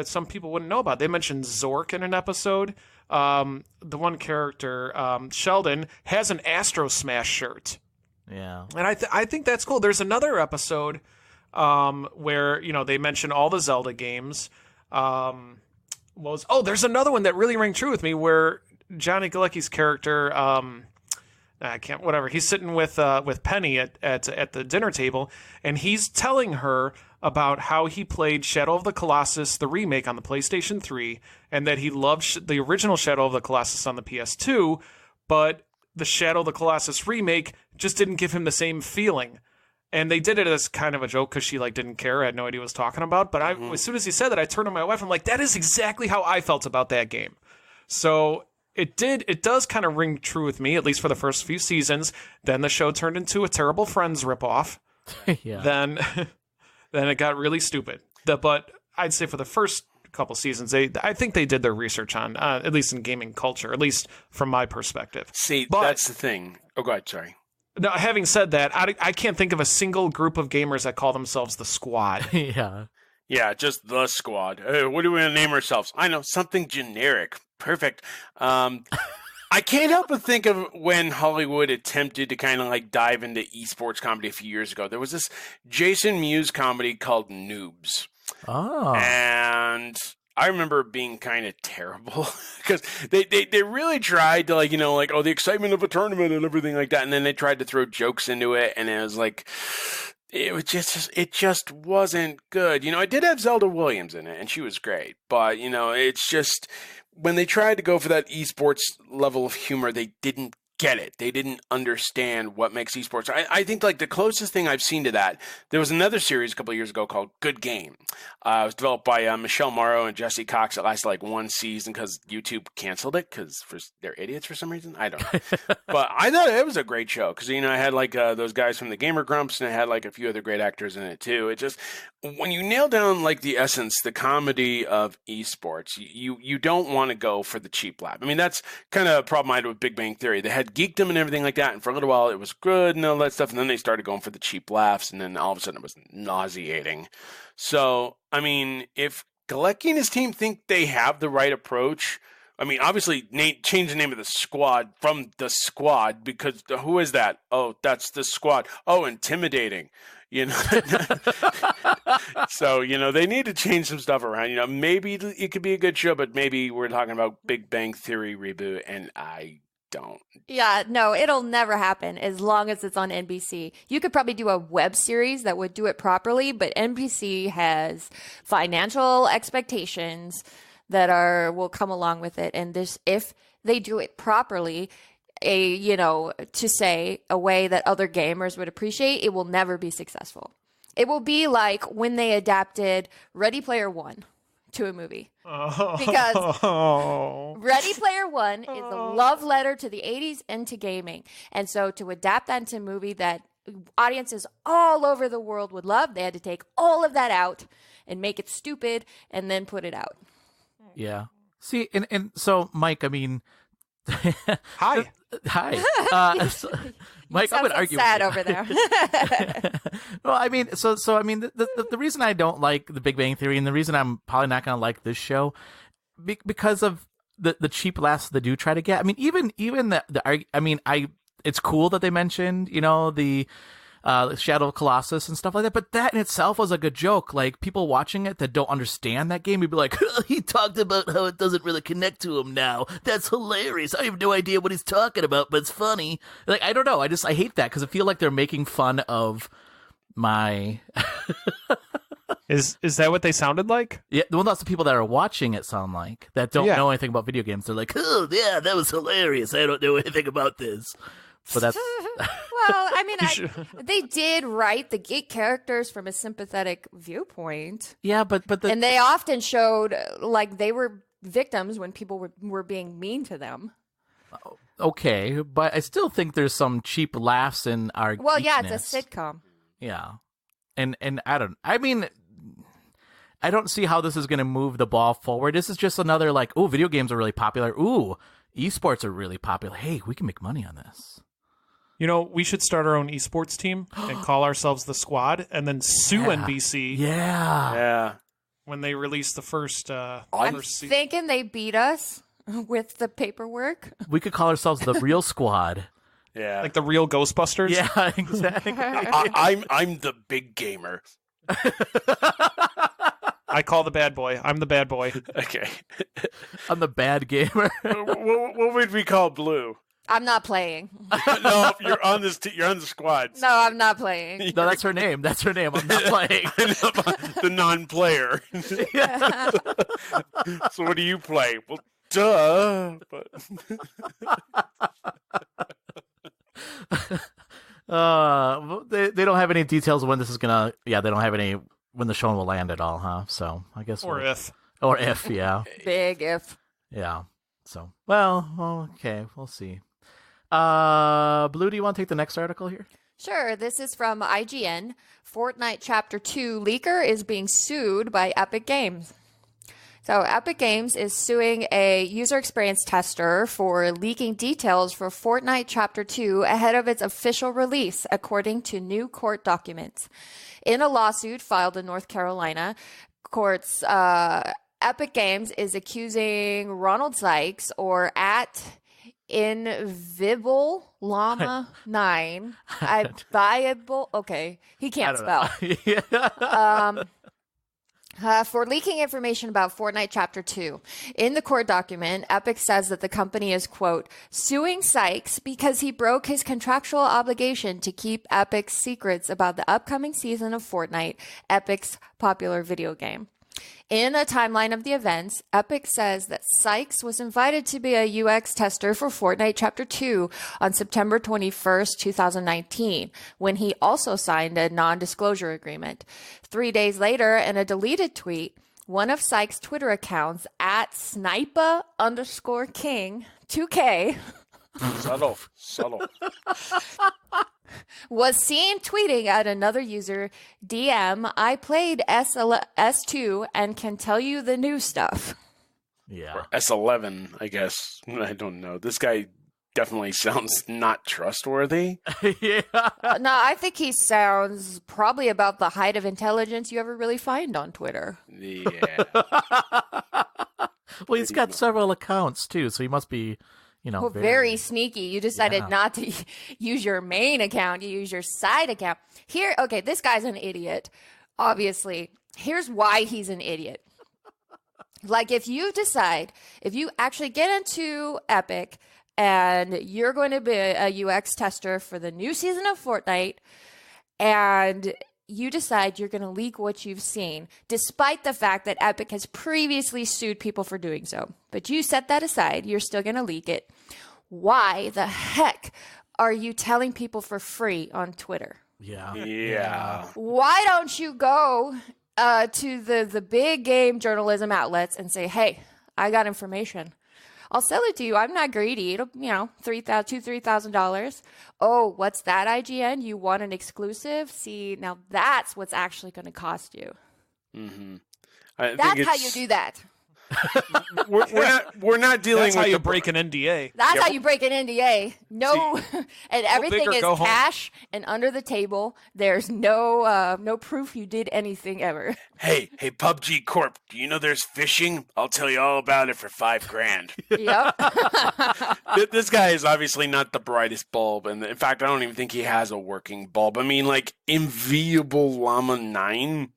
some people wouldn't know about. They mentioned Zork in an episode. The one character, Sheldon, has an Astro Smash shirt. Yeah. And I think that's cool. There's another episode where, they mention all the Zelda games. There's another one that really rang true with me, where Johnny Galecki's character, he's sitting with Penny at the dinner table, and he's telling her about how he played Shadow of the Colossus, the remake, on the PlayStation 3, and that he loved the original Shadow of the Colossus on the PS2, but the Shadow of the Colossus remake just didn't give him the same feeling. And they did it as kind of a joke, because she didn't care, had no idea what he was talking about. But as soon as he said that, I turned to my wife. I'm like, that is exactly how I felt about that game. So it does kind of ring true with me, at least for the first few seasons. Then the show turned into a terrible Friends ripoff. Yeah. Then it got really stupid. But I'd say for the first couple seasons, I think they did their research on, at least in gaming culture, at least from my perspective. See, that's the thing. Oh, go ahead. Sorry. Now, having said that, I can't think of a single group of gamers that call themselves the Squad. Yeah. Yeah, just the Squad. Hey, what do we want to name ourselves? I know, something generic. Perfect. I can't help but think of when Hollywood attempted to kind of dive into esports comedy a few years ago. There was this Jason Mewes comedy called Noobs. Oh. And I remember it being kind of terrible, because they really tried to the excitement of a tournament and everything like that, and then they tried to throw jokes into it, and it was it just wasn't good. It did have Zelda Williams in it, and she was great, but it's just when they tried to go for that esports level of humor, they didn't get it. They didn't understand what makes esports. I think like the closest thing I've seen to that, there was another series a couple of years ago called Good Game. It was developed by Michelle Morrow and Jesse Cox. It lasted like one season because YouTube canceled it because they're idiots for some reason. I don't know. But I thought it was a great show because, you know, I had like those guys from the Gamer Grumps and I had like a few other great actors in it too. It just, when you nail down like the essence, the comedy of esports, you don't want to go for the cheap laugh. I mean, that's kind of a problem I had with Big Bang Theory. They had geekdom and everything like that, and for a little while it was good and all that stuff, and then they started going for the cheap laughs, and then all of a sudden it was nauseating. So, I mean, if Galecki and his team think they have the right approach, I mean, obviously change the name of the squad from the squad, because who is that? Oh, that's the squad. Oh, intimidating. You know, so, you know, they need to change some stuff around. You know, maybe it could be a good show, but maybe we're talking about Big Bang Theory reboot, and I don't. Yeah, no, it'll never happen as long as it's on NBC. You could probably do a web series that would do it properly, but NBC has financial expectations that will come along with it. And if they do it properly, to say a way that other gamers would appreciate, it will never be successful. It will be like when they adapted Ready Player One to a movie. Because Ready Player One is a love letter to the 80s and to gaming. And so to adapt that into a movie that audiences all over the world would love, they had to take all of that out and make it stupid and then put it out. Yeah. See, and so, Mike, I mean... Hi. Mike, I would argue sad over there. Well, I mean, so I mean, the reason I don't like The Big Bang Theory, and the reason I'm probably not going to like this show, because of the cheap laughs they do try to get. I mean, even it's cool that they mentioned, you know, the Shadow of Colossus and stuff like that, but that in itself was a good joke. Like, people watching it that don't understand that game would be like, he talked about how it doesn't really connect to him now. That's hilarious. I have no idea what he's talking about, but it's funny. Like, I don't know. I hate that because I feel like they're making fun of my... Is that what they sounded like? Yeah, well, that's the people that are watching it sound like, that don't know anything about video games. They're like, oh, yeah, that was hilarious. I don't know anything about this. But that's... Well, I mean, they did write the geek characters from a sympathetic viewpoint. Yeah, but and they often showed like they were victims when people were being mean to them. Okay, but I still think there's some cheap laughs in our Well, geekness. yeah, it's a sitcom. Yeah. And I don't see how this is going to move the ball forward. This is just another like, oh, video games are really popular. Ooh, esports are really popular. Hey, we can make money on this. You know, we should start our own esports team and call ourselves the Squad, and then sue NBC. Yeah. When they release the first. I'm thinking they beat us with the paperwork. We could call ourselves the Real Squad. Yeah, like the real Ghostbusters. Yeah, exactly. I'm the big gamer. I call the bad boy. I'm the bad boy. Okay. I'm the bad gamer. What would we call Blue? I'm not playing. No, you're on this. You're on the squad. No, I'm not playing. No, that's her name. That's her name. I'm not playing. The non-player. So what do you play? Well, duh. But they don't have any details of when this is gonna. Yeah, they don't have any when the show will land at all, huh? So I guess or if, yeah, big if, yeah. So well, okay, we'll see. Blue, do you want to take the next article here? Sure. This is from IGN. Fortnite Chapter 2 leaker is being sued by Epic Games. So Epic Games is suing a user experience tester for leaking details for Fortnite Chapter 2 ahead of its official release, according to new court documents. In a lawsuit filed in North Carolina, courts Epic Games is accusing Ronald Sykes or at Invisible Llama 9. Okay, he can't spell. For leaking information about Fortnite Chapter 2. In the court document, Epic says that the company is, quote, suing Sykes because he broke his contractual obligation to keep Epic's secrets about the upcoming season of Fortnite, Epic's popular video game. In a timeline of the events, Epic says that Sykes was invited to be a UX tester for Fortnite Chapter 2 on September 21st, 2019, when he also signed a non-disclosure agreement. 3 days later, in a deleted tweet, one of Sykes' Twitter accounts, at snipa_king 2K, Subtle. was seen tweeting at another user, DM, I played S2 and can tell you the new stuff. Yeah. Or S11, I guess. I don't know. This guy definitely sounds not trustworthy. Yeah. No, I think he sounds probably about the height of intelligence you ever really find on Twitter. Yeah. Well, he's got several accounts too, so he must be, very sneaky. You decided not to use your main account. You use your side account. This guy's an idiot, obviously. Here's why he's an idiot. Like, if you actually get into Epic and you're going to be a UX tester for the new season of Fortnite, and you decide you're going to leak what you've seen, despite the fact that Epic has previously sued people for doing so. But you set that aside. You're still going to leak it. Why the heck are you telling people for free on Twitter? Yeah. Why don't you go to the big game journalism outlets and say, hey, I got information. I'll sell it to you. I'm not greedy. It'll, $3,000. Oh, what's that, IGN? You want an exclusive? See, now that's what's actually going to cost you. Mm-hmm. That's how you do that. we're not dealing That's with how you break an NDA. That's how you break an NDA. No, and everything is cash and under the table. There's no proof you did anything ever. Hey, PUBG Corp, do you know there's phishing? I'll tell you all about it for $5,000. Yep. This guy is obviously not the brightest bulb, and in fact, I don't even think he has a working bulb. I mean, like, Enviable Llama 9.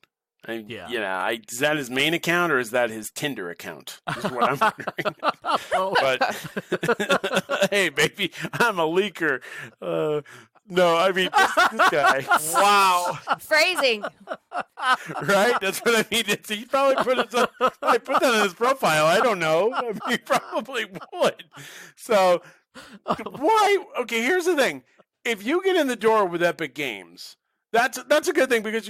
Is that his main account or is that his Tinder account? Is what I'm wondering. But hey, baby, I'm a leaker. No, I mean this guy. Wow, Phrasing. Right? That's what I mean. He probably put that on his profile. I don't know. I mean, he probably would. So why? Okay, here's the thing. If you get in the door with Epic Games, that's a good thing because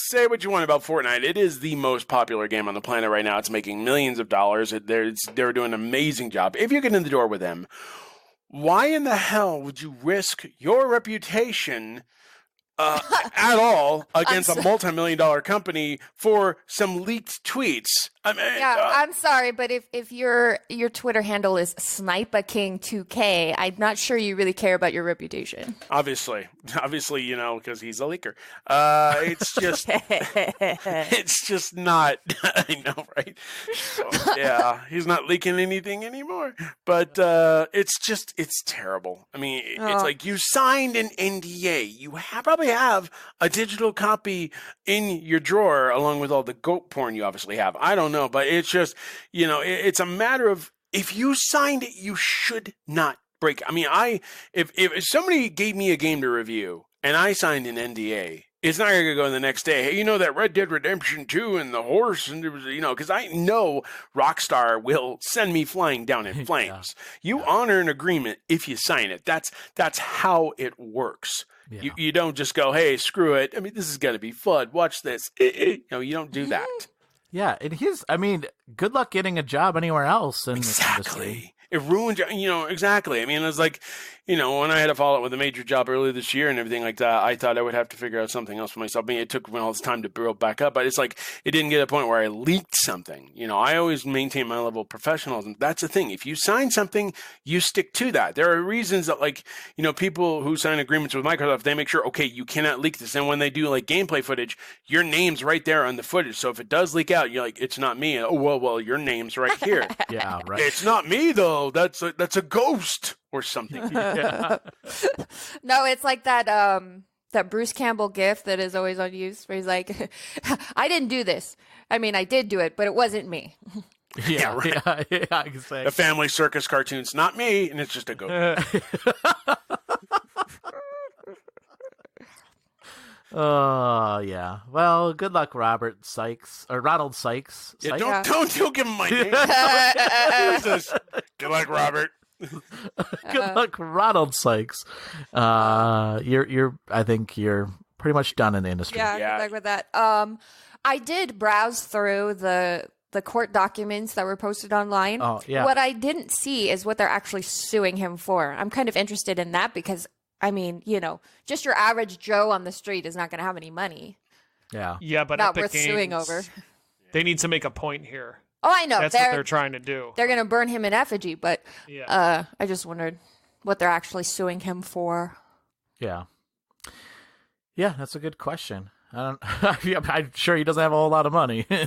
say what you want about Fortnite. It is the most popular game on the planet right now. It's making millions of dollars. They're doing an amazing job. If you get in the door with them, why in the hell would you risk your reputation at all against a multi-million-dollar company for some leaked tweets? I mean, I'm sorry, but if your Twitter handle is SnipaKing2K, I'm not sure you really care about your reputation. Obviously, because he's a leaker. It's just not. I know, right? So, yeah, he's not leaking anything anymore. But it's terrible. I mean, it's like you signed an NDA. You probably have a digital copy in your drawer along with all the goat porn you obviously have. I don't know, but it's just, it's a matter of if you signed it, you should not break it. I mean, if somebody gave me a game to review and I signed an NDA, it's not going to go the next day. Hey, that Red Dead Redemption 2 and the horse, and it was, because I know Rockstar will send me flying down in flames. You honor an agreement if you sign it. That's how it works. Yeah. You don't just go, hey, screw it. I mean, this is going to be fun. Watch this. You don't do that. Yeah, and good luck getting a job anywhere else in this industry. Exactly. It ruined, exactly. I mean, it's like, when I had a fallout with a major job earlier this year and everything like that, I thought I would have to figure out something else for myself. I mean, it took me all this time to build back up, but it's like, it didn't get to a point where I leaked something. I always maintain my level of professionalism. That's the thing. If you sign something, you stick to that. There are reasons that, like, people who sign agreements with Microsoft, they make sure, okay, you cannot leak this. And when they do like gameplay footage, your name's right there on the footage. So if it does leak out, you're like, it's not me. Oh, well, your name's right here. Yeah, right. It's not me though. That's a ghost or something. Yeah. No, it's like that Bruce Campbell gif that is always on use where he's like, I didn't do this. I mean, I did do it, but it wasn't me. Yeah, right. Yeah, exactly. The Family Circus cartoon's not me, and it's just a ghost. Oh, yeah. Well, good luck, Robert Sykes or Ronald Sykes. Yeah, Sykes? don't give him my name. Jesus. Good luck, Robert. Good luck, Ronald Sykes. I think you're pretty much done in the industry. Yeah, Yeah. good luck with that. I did browse through the court documents that were posted online. Oh, yeah. What I didn't see is what they're actually suing him for. I'm kind of interested in that because, I mean, just your average Joe on the street is not going to have any money. Yeah. Yeah, but Not Epic worth Games, suing over. They need to make a point here. Oh, I know. That's what they're trying to do. They're going to burn him in effigy, but Yeah. I just wondered what they're actually suing him for. Yeah. Yeah, that's a good question. I'm sure he doesn't have a whole lot of money. Yeah,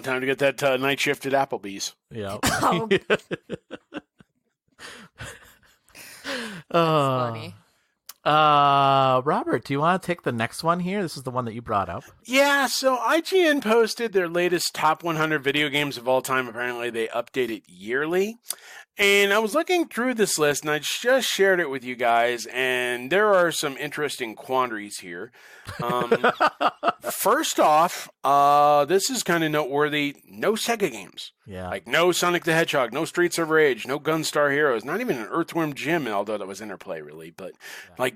time to get that night shift at Applebee's. Yeah. Oh, funny. Robert, do you want to take the next one here? This is the one that you brought up. Yeah, so IGN posted their latest top 100 video games of all time. Apparently, they update it yearly. And I was looking through this list, and I just shared it with you guys, and there are some interesting quandaries here. First off, this is kind of noteworthy. No Sega games. Yeah. Like, no Sonic the Hedgehog, no Streets of Rage, no Gunstar Heroes, not even an Earthworm Jim, although that was Interplay, really. But,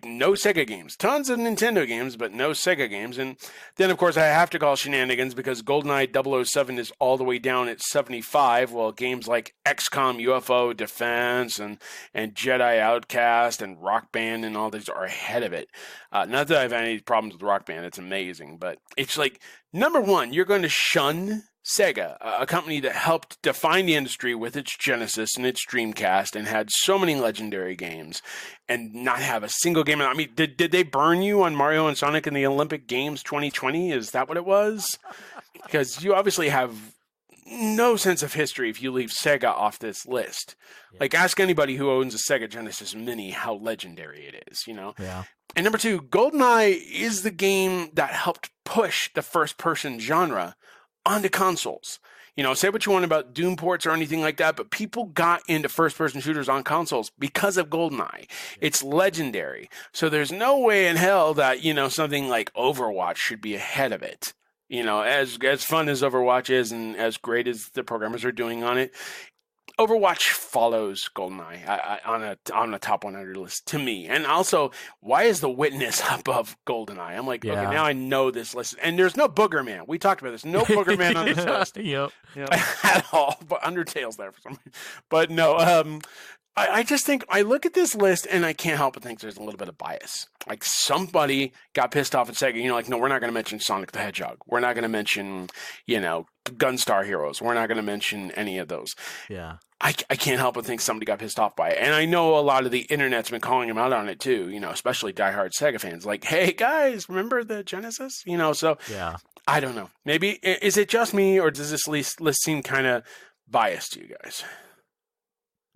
no Sega games. Tons of Nintendo games, but no Sega games. And then, of course, I have to call shenanigans because GoldenEye 007 is all the way down at 75, while games like XCOM, UFO, Defense, and Jedi Outcast, and Rock Band, and all these are ahead of it. Not that I have any problems with Rock Band. It's amazing. But it's like, number one, you're going to shun Sega, a company that helped define the industry with its Genesis and its Dreamcast and had so many legendary games, and not have a single game. I mean, did they burn you on Mario and Sonic in the Olympic Games 2020? Is that what it was? Because you obviously have no sense of history if you leave Sega off this list. Yeah. Like, ask anybody who owns a Sega Genesis Mini how legendary it is, Yeah. And number two, GoldenEye is the game that helped push the first-person genre onto consoles. Say what you want about Doom ports or anything like that, but people got into first-person shooters on consoles because of GoldenEye. It's legendary. So there's no way in hell that, something like Overwatch should be ahead of it. As fun as Overwatch is and as great as the programmers are doing on it, Overwatch follows GoldenEye on a top 100 list to me. And also, why is The Witness above GoldenEye? I'm like, okay, now I know this list. And there's no Booger Man. We talked about this. No Booger Man on this list Yep. at all. But Undertale's there for some reason. But no, I just think I look at this list and I can't help but think there's a little bit of bias. Like, somebody got pissed off at Sega. No, we're not going to mention Sonic the Hedgehog. We're not going to mention, Gunstar Heroes. We're not going to mention any of those. Yeah. I can't help but think somebody got pissed off by it. And I know a lot of the internet's been calling him out on it too, especially diehard Sega fans. Like, hey, guys, remember the Genesis? So Yeah. I don't know. Maybe, is it just me, or does this list seem kind of biased to you guys?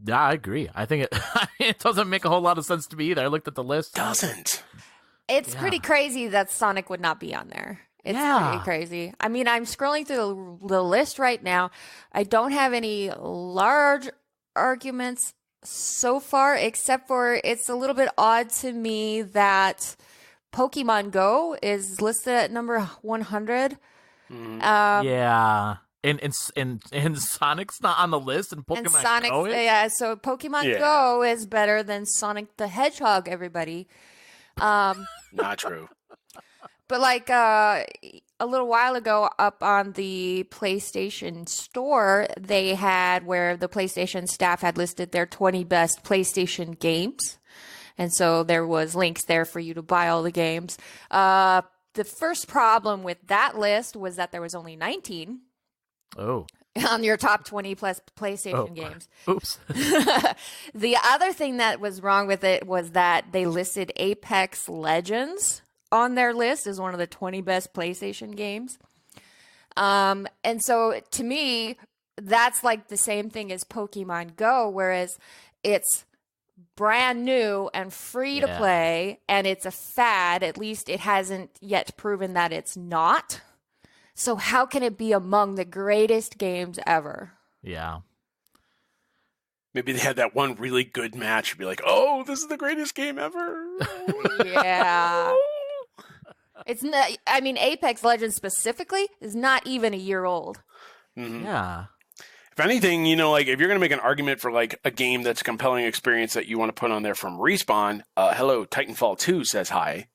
Yeah, I agree. I think it doesn't make a whole lot of sense to me either. I looked at the list. Doesn't. It's pretty crazy that Sonic would not be on there. It's pretty crazy. I mean, I'm scrolling through the list right now. I don't have any large arguments so far, except for it's a little bit odd to me that Pokemon Go is listed at number 100. Yeah. And Sonic's not on the list, and Pokemon And Sonic, Go is? so Pokemon Go is better than Sonic the Hedgehog, everybody. Not true. But like a little while ago, up on the PlayStation Store, they had where the PlayStation staff had listed their 20 best PlayStation games. And so there was links there for you to buy all the games. The first problem with that list was that there was only 19 on your top 20 plus PlayStation games. Oops. The other thing that was wrong with it was that they listed Apex Legends on their list as one of the 20 best PlayStation games. And so to me, that's like the same thing as Pokemon Go, whereas it's brand new and free to play, and it's a fad. At least it hasn't yet proven that it's not. So how can it be among the greatest games ever? Yeah. Maybe they had that one really good match. Be like, oh, this is the greatest game ever. Yeah. It's not. I mean, Apex Legends specifically is not even a year old. Mm-hmm. Yeah. If anything, like if you're going to make an argument for like a game that's a compelling experience that you want to put on there from Respawn, hello, Titanfall 2 says hi.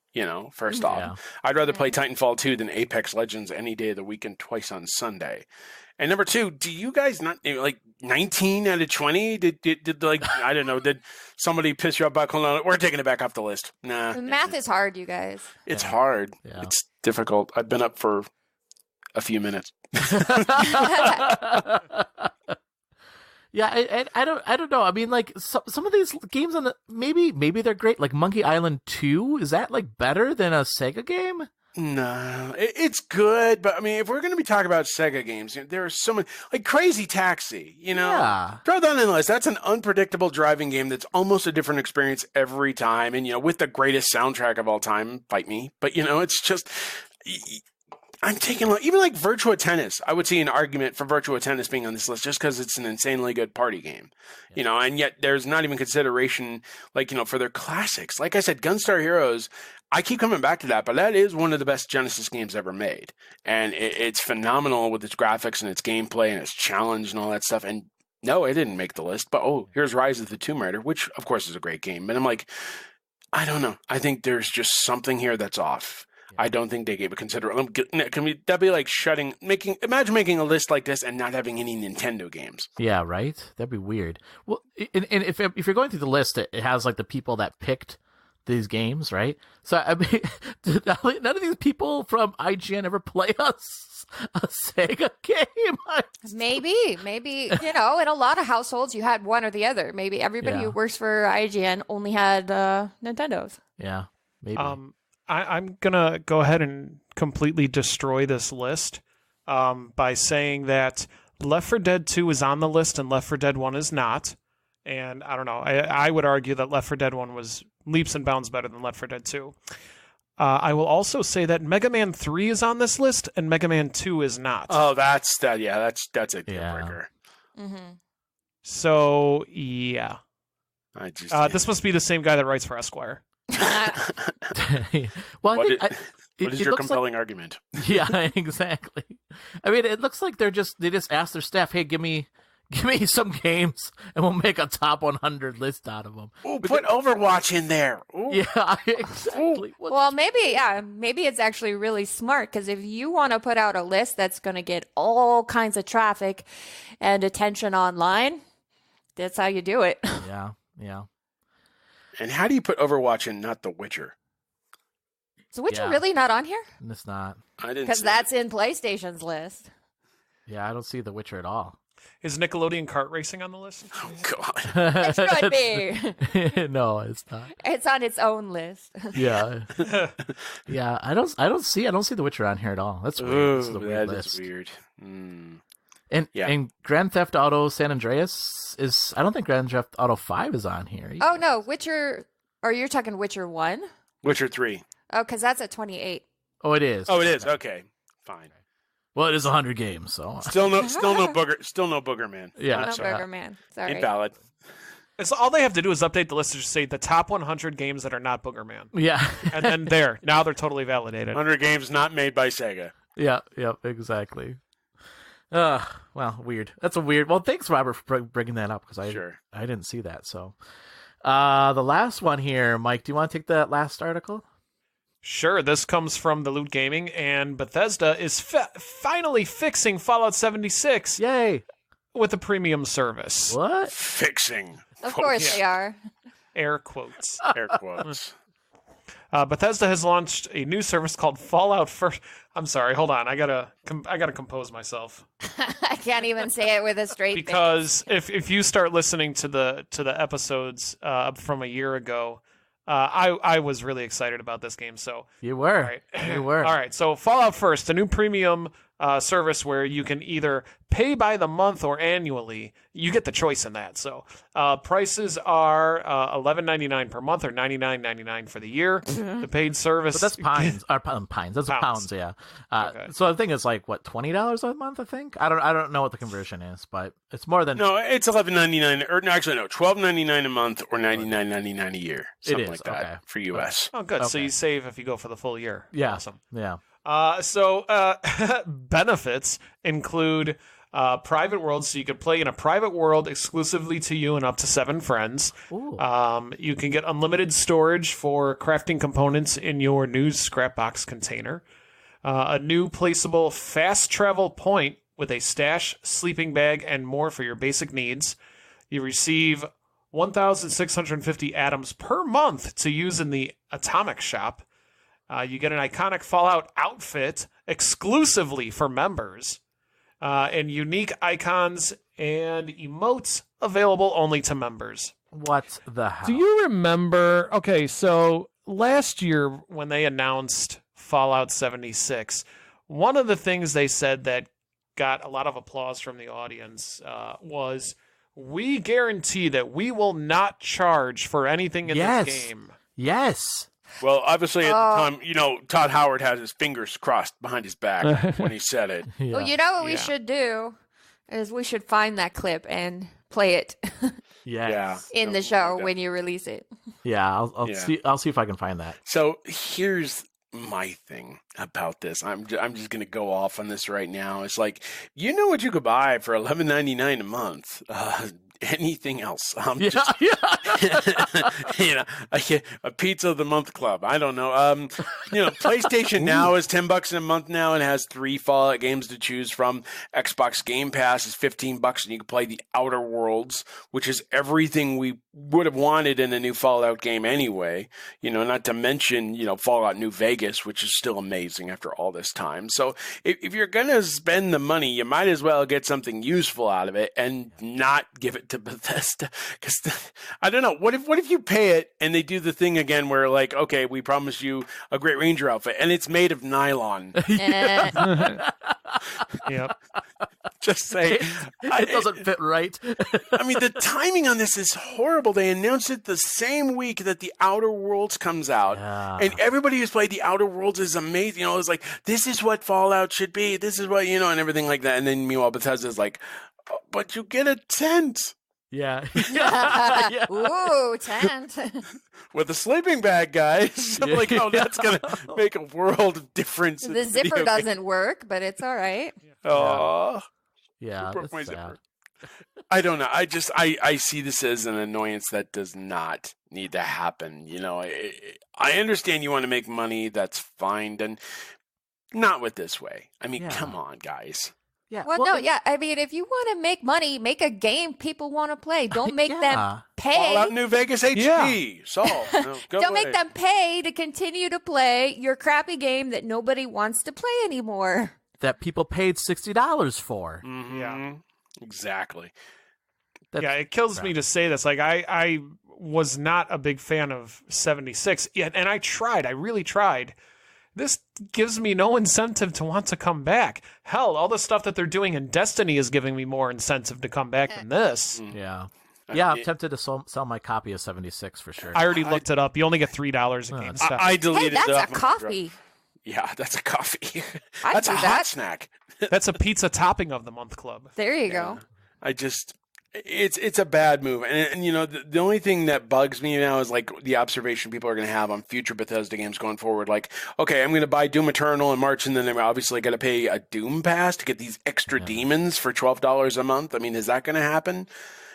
First off, I'd rather play Titanfall 2 than Apex Legends any day of the week and twice on Sunday. And number two, do you guys not like 19 out of 20? Did like, I don't know, did somebody piss you up by calling it? We're taking it back off the list. Nah. The math is hard, you guys. It's hard. Yeah. It's difficult. I've been up for a few minutes. Yeah, I don't know. I mean, like some of these games on the maybe they're great. Like Monkey Island 2, is that like better than a Sega game? No, it's good, but I mean, if we're going to be talking about Sega games, there are so many, like Crazy Taxi. Yeah. Throw that in the list. That's an unpredictable driving game that's almost a different experience every time, and with the greatest soundtrack of all time. Fight me, but it's just. I'm taking even like Virtua Tennis. I would see an argument for Virtua Tennis being on this list just because it's an insanely good party game, and yet there's not even consideration for their classics. Like I said, Gunstar Heroes, I keep coming back to that, but that is one of the best Genesis games ever made. And it's phenomenal with its graphics and its gameplay and its challenge and all that stuff. And no, it didn't make the list, but here's Rise of the Tomb Raider, which of course is a great game. But I'm like, I don't know. I think there's just something here that's off. I don't think they gave a consideration. That'd be like imagine making a list like this and not having any Nintendo games. Yeah, right? That'd be weird. Well, and if you're going through the list, it has like the people that picked these games, right? So, I mean, none of these people from IGN ever play a Sega game. Maybe, in a lot of households, you had one or the other. Maybe everybody who works for IGN only had Nintendos. Yeah, maybe. I'm going to go ahead and completely destroy this list by saying that Left 4 Dead 2 is on the list and Left 4 Dead 1 is not. And I don't know. I would argue that Left 4 Dead 1 was leaps and bounds better than Left 4 Dead 2. I will also say that Mega Man 3 is on this list and Mega Man 2 is not. Oh, that's a deal breaker. Mm-hmm. So, yeah. This must be the same guy that writes for Esquire. Well, what is your compelling argument? Yeah, exactly. I mean, it looks like they just asked their staff, "Hey, give me some games, and we'll make a top 100 list out of them." Ooh, put Overwatch in there. Ooh. Yeah, exactly. Well, maybe it's actually really smart because if you want to put out a list that's going to get all kinds of traffic and attention online, that's how you do it. Yeah. And how do you put Overwatch in, not The Witcher? Is The Witcher really not on here? It's not. I didn't. Because that's in PlayStation's list. Yeah, I don't see The Witcher at all. Is Nickelodeon kart racing on the list? Oh God. It should be. No, it's not. It's on its own list. Yeah. Yeah, I don't see The Witcher on here at all. That's weird. Ooh, This is a weird that list. is weird. Mm. And Grand Theft Auto San Andreas is. I don't think Grand Theft Auto 5 is on here. Oh no, Witcher. Or you're talking Witcher 1? Witcher 3. Oh, because that's at 28. Oh, it is. Oh, it is. Okay, fine. Well, it is 100 games, so Still no booger man. yeah. No Burger Man. Sorry. Invalid. So all they have to do is update the list to just say the top 100 games that are not Booger Man. Yeah. And then now they're totally validated. 100 games not made by Sega. Yeah. Exactly. Well, weird. That's a weird. Well, thanks, Robert, for bringing that up because I didn't see that. So, the last one here, Mike. Do you want to take that last article? Sure. This comes from the Loot Gaming, and Bethesda is finally fixing Fallout 76. Yay! With a premium service. What? Fixing. Of course they are. Air quotes. Air quotes. Bethesda has launched a new service called Fallout First. I'm sorry, hold on. I gotta compose myself. I can't even say it with a straight face. Because if you start listening to the episodes from a year ago, I was really excited about this game. So you were. all right. You were. All right. So Fallout First, a new premium service where you can either pay by the month or annually. You get the choice in that. So prices are $11.99 per month or $99.99 for the year. The paid service. But that's pines. Pines. That's pounds. Yeah. Okay. So I think it's like what, $20 a month. I think I don't know what the conversion is, but it's more than No, it's $11.99 or actually no, $12.99 a month or $99.99 a year. Something like that for US. Oh, good. So you save if you go for the full year. Yeah. Awesome. Yeah. So benefits include private worlds, so you could play in a private world exclusively to you and up to 7 friends. Ooh. You can get unlimited storage for crafting components in your news scrapbox container. A new placeable fast travel point with a stash, sleeping bag, and more for your basic needs. You receive 1,650 atoms per month to use in the Atomic shop. You get an iconic Fallout outfit exclusively for members, and unique icons and emotes available only to members. What the hell? Do you remember? Okay, so last year when they announced Fallout 76, one of the things they said that got a lot of applause from the audience was, "We guarantee that we will not charge for anything in this game." Yes. Well, obviously at the time, Todd Howard had his fingers crossed behind his back when he said it. Yeah. Well, you know what we should do is we should find that clip and play it in the show when you release it. Yeah, I'll see if I can find that. So here's my thing about this. I'm just gonna go off on this right now. It's like, you know what you could buy for $11.99 a month? Anything else? A pizza of the month club. I don't know. PlayStation Now is $10 a month now and has 3 Fallout games to choose from. Xbox Game Pass is $15 and you can play the Outer Worlds, which is everything we would have wanted in a new Fallout game anyway. Not to mention, Fallout New Vegas, which is still amazing after all this time. So if you're gonna spend the money, you might as well get something useful out of it and not give it to Bethesda, because I don't know. What if you pay it and they do the thing again where like, okay, we promise you a Great Ranger outfit and it's made of nylon? Yep. Just say it doesn't fit right. I mean, the timing on this is horrible. They announced it the same week that the Outer Worlds comes out, and everybody who's played the Outer Worlds is amazing. It's like, this is what Fallout should be. This is what and everything like that. And then meanwhile, Bethesda's like, oh, but you get a tent. Yeah. Ooh, tent. With a sleeping bag, guys. I'm like, that's going to make a world of difference. The zipper doesn't work, but it's all right. Oh. Yeah. Broke my zipper. I don't know. I see this as an annoyance that does not need to happen. I understand you want to make money. That's fine. And not with this way. I mean, come on, guys. Yeah. Well, no, yeah. I mean, if you want to make money, make a game people want to play. Don't make them pay. Fallout New Vegas HD. Don't make them pay to continue to play your crappy game that nobody wants to play anymore. That people paid $60 for. Mm-hmm. Yeah, exactly. It kills me to say this. Like, I was not a big fan of 76 yet, and I really tried. This gives me no incentive to want to come back. Hell, all the stuff that they're doing in Destiny is giving me more incentive to come back than this. Yeah. Yeah, I'm tempted to sell my copy of 76 for sure. I already looked it up. You only get $3 a GameStop. I deleted it. That's a coffee. Yeah, that's a coffee. I'd That's do a that. hot snack. That's a pizza topping of the month club. There you go. It's a bad move. And the only thing that bugs me now is like the observation people are going to have on future Bethesda games going forward. Like, okay, I'm going to buy Doom Eternal in March, and then I'm obviously going to pay a Doom Pass to get these extra demons for $12 a month. I mean, is that going to happen?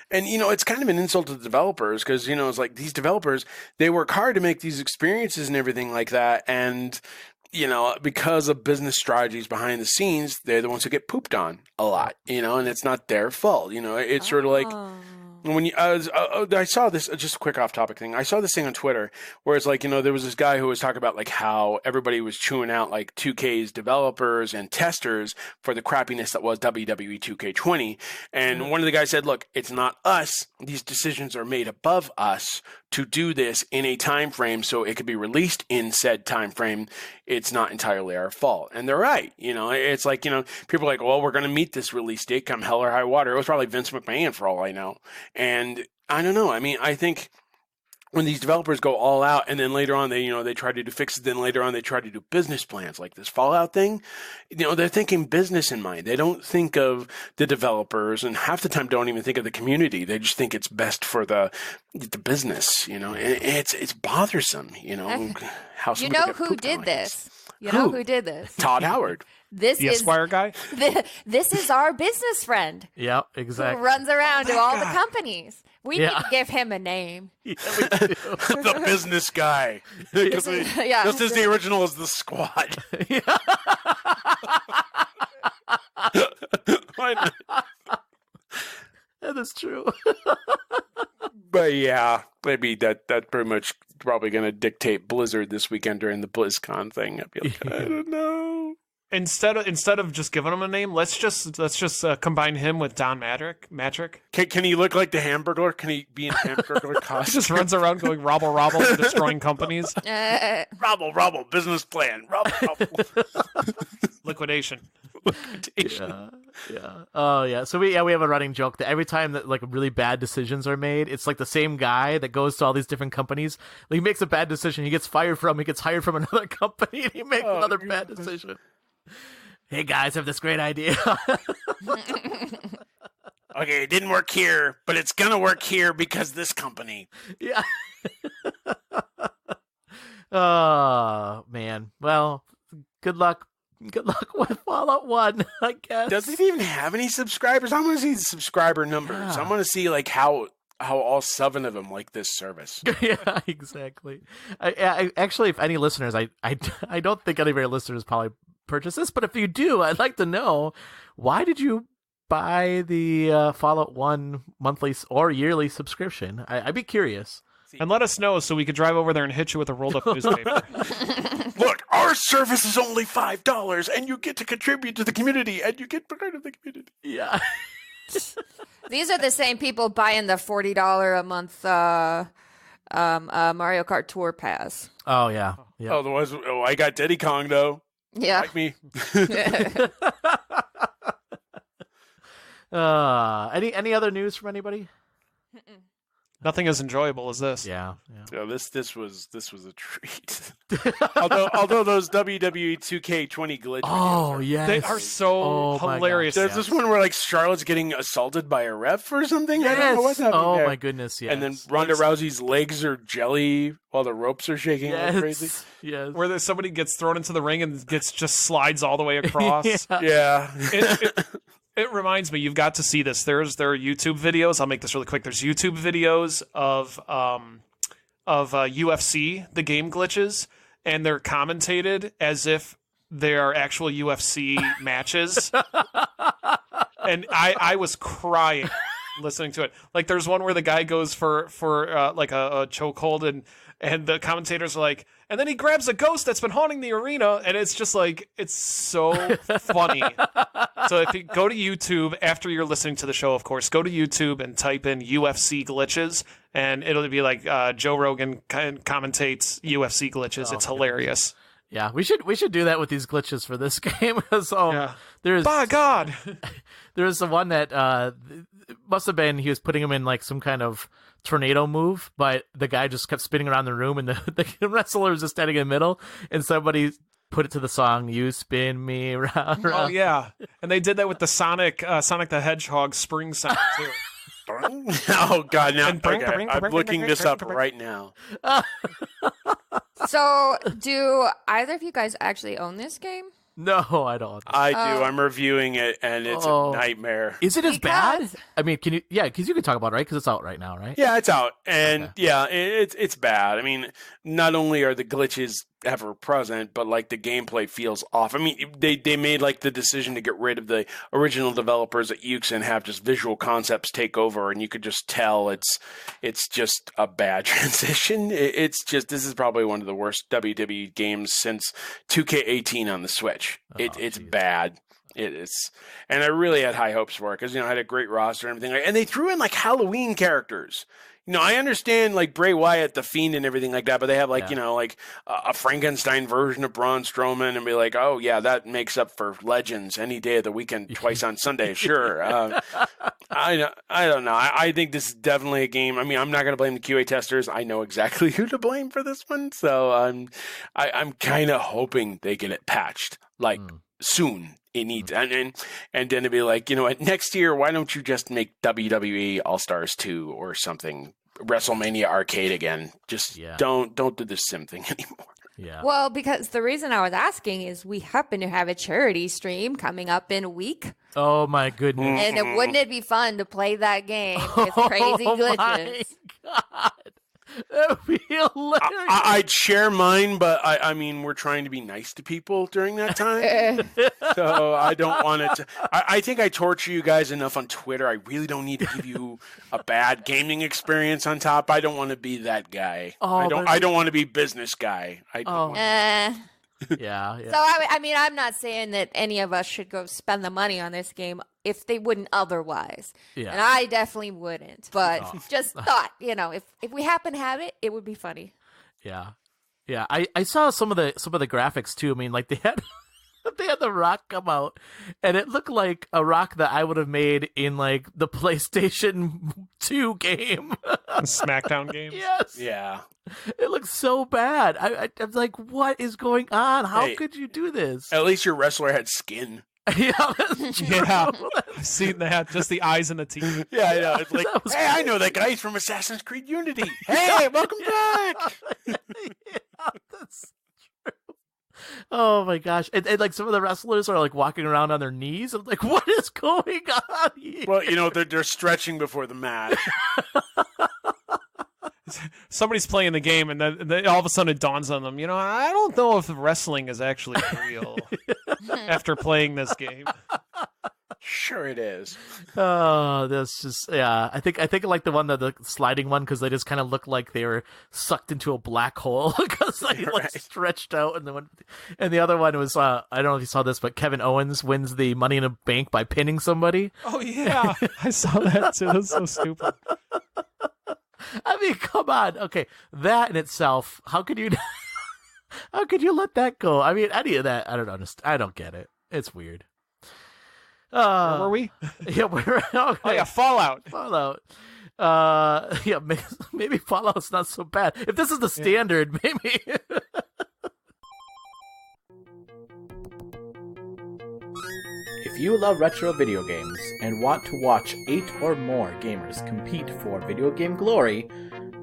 And, it's kind of an insult to the developers because, it's like these developers, they work hard to make these experiences and everything like that. And, because of business strategies behind the scenes, they're the ones who get pooped on a lot, and it's not their fault. It's sort of like when I saw this, just a quick off topic thing. I saw this thing on Twitter where it's like, there was this guy who was talking about like how everybody was chewing out like 2K's developers and testers for the crappiness that was WWE 2K20. And one of the guys said, look, it's not us. These decisions are made above us to do this in a time frame so it could be released in said time frame, it's not entirely our fault. And they're right. It's like, people are like, well, we're going to meet this release date come hell or high water. It was probably Vince McMahon for all I know. And I don't know. I mean, I think when these developers go all out and then later on they try to do fixes, then later on they try to do business plans like this Fallout thing, they're thinking business in mind. They don't think of the developers, and half the time don't even think of the community. They just think it's best for the business, and it's bothersome, how You know who did this? You know who did this? Todd Howard. This the is Esquire guy. This is our business friend. Yeah, exactly. Who runs around to all the companies. We need to give him a name. Yeah, we do. The business guy. Just as the original as the Squad. Why not? That is true. But yeah, maybe that's pretty much probably going to dictate Blizzard this weekend during the BlizzCon thing. I'd be like, I don't know. Instead of just giving him a name, let's just combine him with Don Matrick. Can he look like the Hamburglar? Can he be in Hamburglar He costume? just runs around going robble robble and destroying companies. Robble, business plan. Robble. Liquidation. Yeah. Oh yeah. So we have a running joke that every time that like really bad decisions are made, it's like the same guy that goes to all these different companies. He makes a bad decision, he gets fired from, he gets hired from another company, and he makes another bad decision. Hey guys, I have this great idea. Okay, it didn't work here, but it's gonna work here because this company. Yeah. Oh man. Well, good luck. Good luck with Fallout 1, I guess. Does it even have any subscribers? I want to see the subscriber numbers. Yeah. I want to see like how all 7 of them like this service. Yeah, exactly. I actually, if any listeners, I don't think any of your listeners probably purchase this, but if you do, I'd like to know, why did you buy the Fallout 1 monthly or yearly subscription? I'd be curious. And let us know so we could drive over there and hit you with a rolled up newspaper. Look, our service is only $5, and you get to contribute to the community, and you get part of the community. Yeah. These are the same people buying the $40 a month Mario Kart Tour Pass. Oh yeah. Yeah. Otherwise, I got Diddy Kong though. Yeah. Like me. Any other news from anybody? Nothing as enjoyable as this. Yeah. So this was a treat. although those WWE 2K20 glitch Oh videos yes, They are so hilarious. There's this one where like Charlotte's getting assaulted by a ref or something. Yes. I don't know what's happening Oh there. my goodness, yes. And then Ronda Rousey's legs are jelly while the ropes are shaking like crazy. Yes. Where somebody gets thrown into the ring and just slides all the way across. Yeah. It reminds me, you've got to see this. There are YouTube videos. I'll make this really quick. There's YouTube videos of UFC, the game glitches, and they're commentated as if they are actual UFC matches. And I was crying listening to it. Like there's one where the guy goes for like a chokehold and the commentators are like, and then he grabs a ghost that's been haunting the arena, and it's just like, it's so funny. So if you go to YouTube, after you're listening to the show, of course, go to YouTube and type in UFC glitches, and it'll be like Joe Rogan commentates UFC glitches. It's hilarious. Yeah, we should do that with these glitches for this game. Because there's by God, there's the one that must have been he was putting him in like some kind of tornado move, but the guy just kept spinning around the room, and the wrestler was just standing in the middle, and somebody put it to the song "You Spin Me Round." Oh yeah, and they did that with the Sonic the Hedgehog spring sound too. Oh God! Now I'm looking this up right now. So, do either of you guys actually own this game? No, I don't. I do. I'm reviewing it, and it's a nightmare. Is it as bad? I mean, can you? Yeah, because you can talk about it, right? Because it's out right now, right? Yeah, it's out, and it's bad. I mean, not only are the glitches ever present, but like the gameplay feels off. I mean, they made like the decision to get rid of the original developers at Ukes and have just Visual Concepts take over, and you could just tell it's just a bad transition. It's just, this is probably one of the worst WWE games since 2K18 on the Switch. It's bad. It is. And I really had high hopes for it because, I had a great roster and everything. And they threw in like Halloween characters. I understand like Bray Wyatt, the Fiend, and everything like that, but they have like Yeah. like a Frankenstein version of Braun Strowman, and be like, oh yeah, that makes up for Legends any day of the weekend, twice on Sunday, sure. I don't know. I think this is definitely a game. I mean, I'm not going to blame the QA testers. I know exactly who to blame for this one, so I'm kind of hoping they get it patched like soon. It needs and then to be like, next year, why don't you just make WWE All Stars 2 or something? WrestleMania Arcade again. Just don't do the sim thing anymore. Yeah. Well, because the reason I was asking is we happen to have a charity stream coming up in a week. Oh my goodness. And wouldn't it be fun to play that game with crazy glitches? My God. That would be hilarious. I'd share mine, but I mean, we're trying to be nice to people during that time. So I don't want it to. I think I torture you guys enough on Twitter. I really don't need to give you a bad gaming experience on top. I don't want to be that guy. I don't want to be business guy. Yeah. So I mean, I'm not saying that any of us should go spend the money on this game if they wouldn't otherwise. Yeah. And I definitely wouldn't. But just thought, if we happen to have it, it would be funny. Yeah. Yeah. I saw some of the graphics too. I mean, like they had the Rock come out, and it looked like a Rock that I would have made in like the PlayStation 2 game. SmackDown game. Yes. Yeah. It looks so bad. I'm like, what is going on? How could you do this? At least your wrestler had skin. Yeah, that's true. Yeah, I've seen that. Just the eyes and the teeth. Yeah, I know. It's like, hey, I know that guy. He's from Assassin's Creed Unity. Hey, welcome back. Yeah, that's true. Oh my gosh! And like some of the wrestlers are like walking around on their knees. I'm like, what is going on here? Well, they're stretching before the match. Somebody's playing the game, and then all of a sudden it dawns on them. I don't know if wrestling is actually real after playing this game. Sure, it is. Oh, that's just I think I like the one the sliding one because they just kind of look like they were sucked into a black hole because they like stretched out, and the other one was I don't know if you saw this, but Kevin Owens wins the Money in a Bank by pinning somebody. Oh yeah, I saw that too. That's so stupid. I mean, come on. Okay, that in itself, how could you let that go? I mean, any of that, I don't understand. I don't get it. It's weird. Where were we? Yeah, we're okay. Oh yeah, Fallout. Yeah, maybe Fallout's not so bad. If this is the standard, maybe. If you love retro video games and want to watch 8 or more gamers compete for video game glory,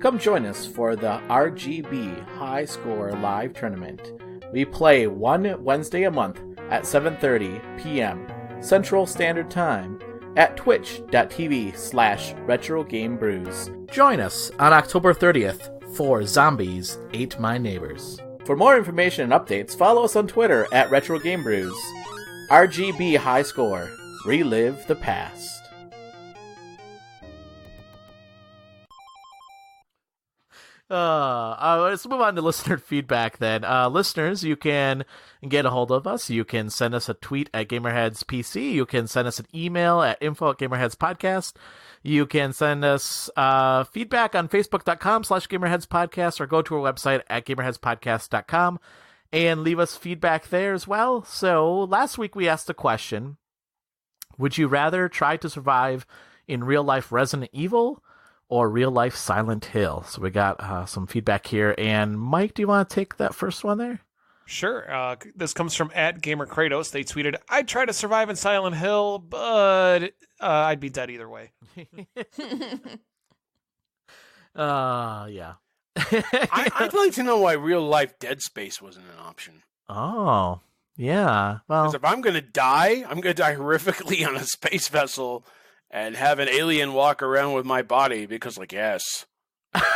come join us for the RGB High Score Live Tournament. We play one Wednesday a month at 7:30 p.m. Central Standard Time at twitch.tv/RetroGameBrews. Join us on October 30th for Zombies Ate My Neighbors. For more information and updates, follow us on Twitter at RetroGameBrews. RGB High Score. Relive the past. Let's move on to listener feedback then. Listeners, you can get a hold of us. You can send us a tweet at GamerheadsPC. You can send us an email at info@GamerheadsPodcast. You can send us feedback on Facebook.com/GamerheadsPodcast or go to our website at GamerheadsPodcast.com and leave us feedback there as well. So last week we asked a question. Would you rather try to survive in real-life Resident Evil or real-life Silent Hill? So we got some feedback here. And Mike, do you want to take that first one there? Sure. This comes from @GamerKratos. They tweeted, I'd try to survive in Silent Hill, but I'd be dead either way. Yeah. I'd like to know why real-life Dead Space wasn't an option. Oh, yeah. Well, because if I'm going to die, I'm going to die horrifically on a space vessel and have an alien walk around with my body because, like, yes,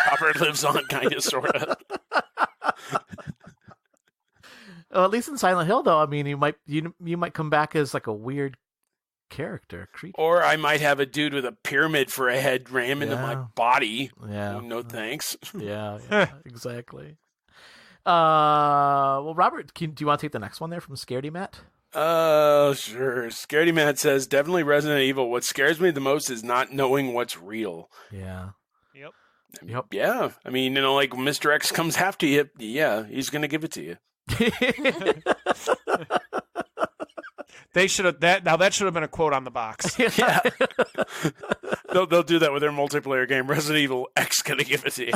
Robert lives on, kind of, sort of. Well, at least in Silent Hill, though, I mean, you might come back as like a weird creature. Or I might have a dude with a pyramid for a head ram into my body. Yeah. No thanks. Yeah, exactly. Well, Robert, do you want to take the next one there from Scaredy Matt? Sure. Scaredy Matt says, definitely Resident Evil. What scares me the most is not knowing what's real. Yeah. Yep. Yep. Yeah. I mean, like Mr. X comes after you, yeah, he's going to give it to you. They should have that should have been a quote on the box. Yeah. They'll do that with their multiplayer game. Resident Evil X going to give it to you.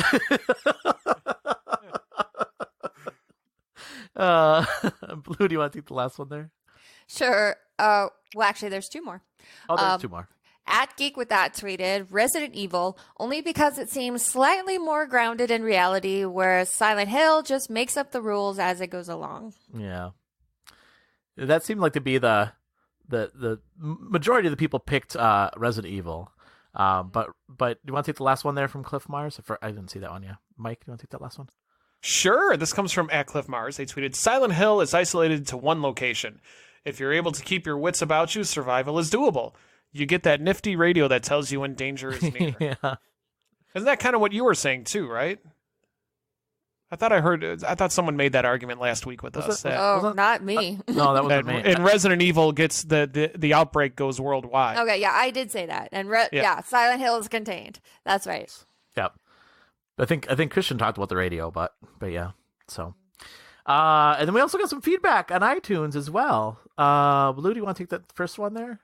Blue, do you want to take the last one there? Sure. Well, actually, there's two more. Oh, there's two more. At Geek with That tweeted Resident Evil only because it seems slightly more grounded in reality, whereas Silent Hill just makes up the rules as it goes along. Yeah. That seemed like to be the majority of the people picked Resident Evil. But do you want to take the last one there from Cliff Myers? I didn't see that one yet. Mike, do you want to take that last one? Sure. This comes from @CliffMars. They tweeted, Silent Hill is isolated to one location. If you're able to keep your wits about you, survival is doable. You get that nifty radio that tells you when danger is near. Yeah. Isn't that kind of what you were saying too, right? I thought someone made that argument last week with us. Not me. No, that wasn't me. And Resident Evil gets the outbreak goes worldwide. Okay, yeah, I did say that. And Silent Hill is contained. That's right. Yep. I think Christian talked about the radio, but yeah. So, and then we also got some feedback on iTunes as well. Blue, do you want to take that first one there?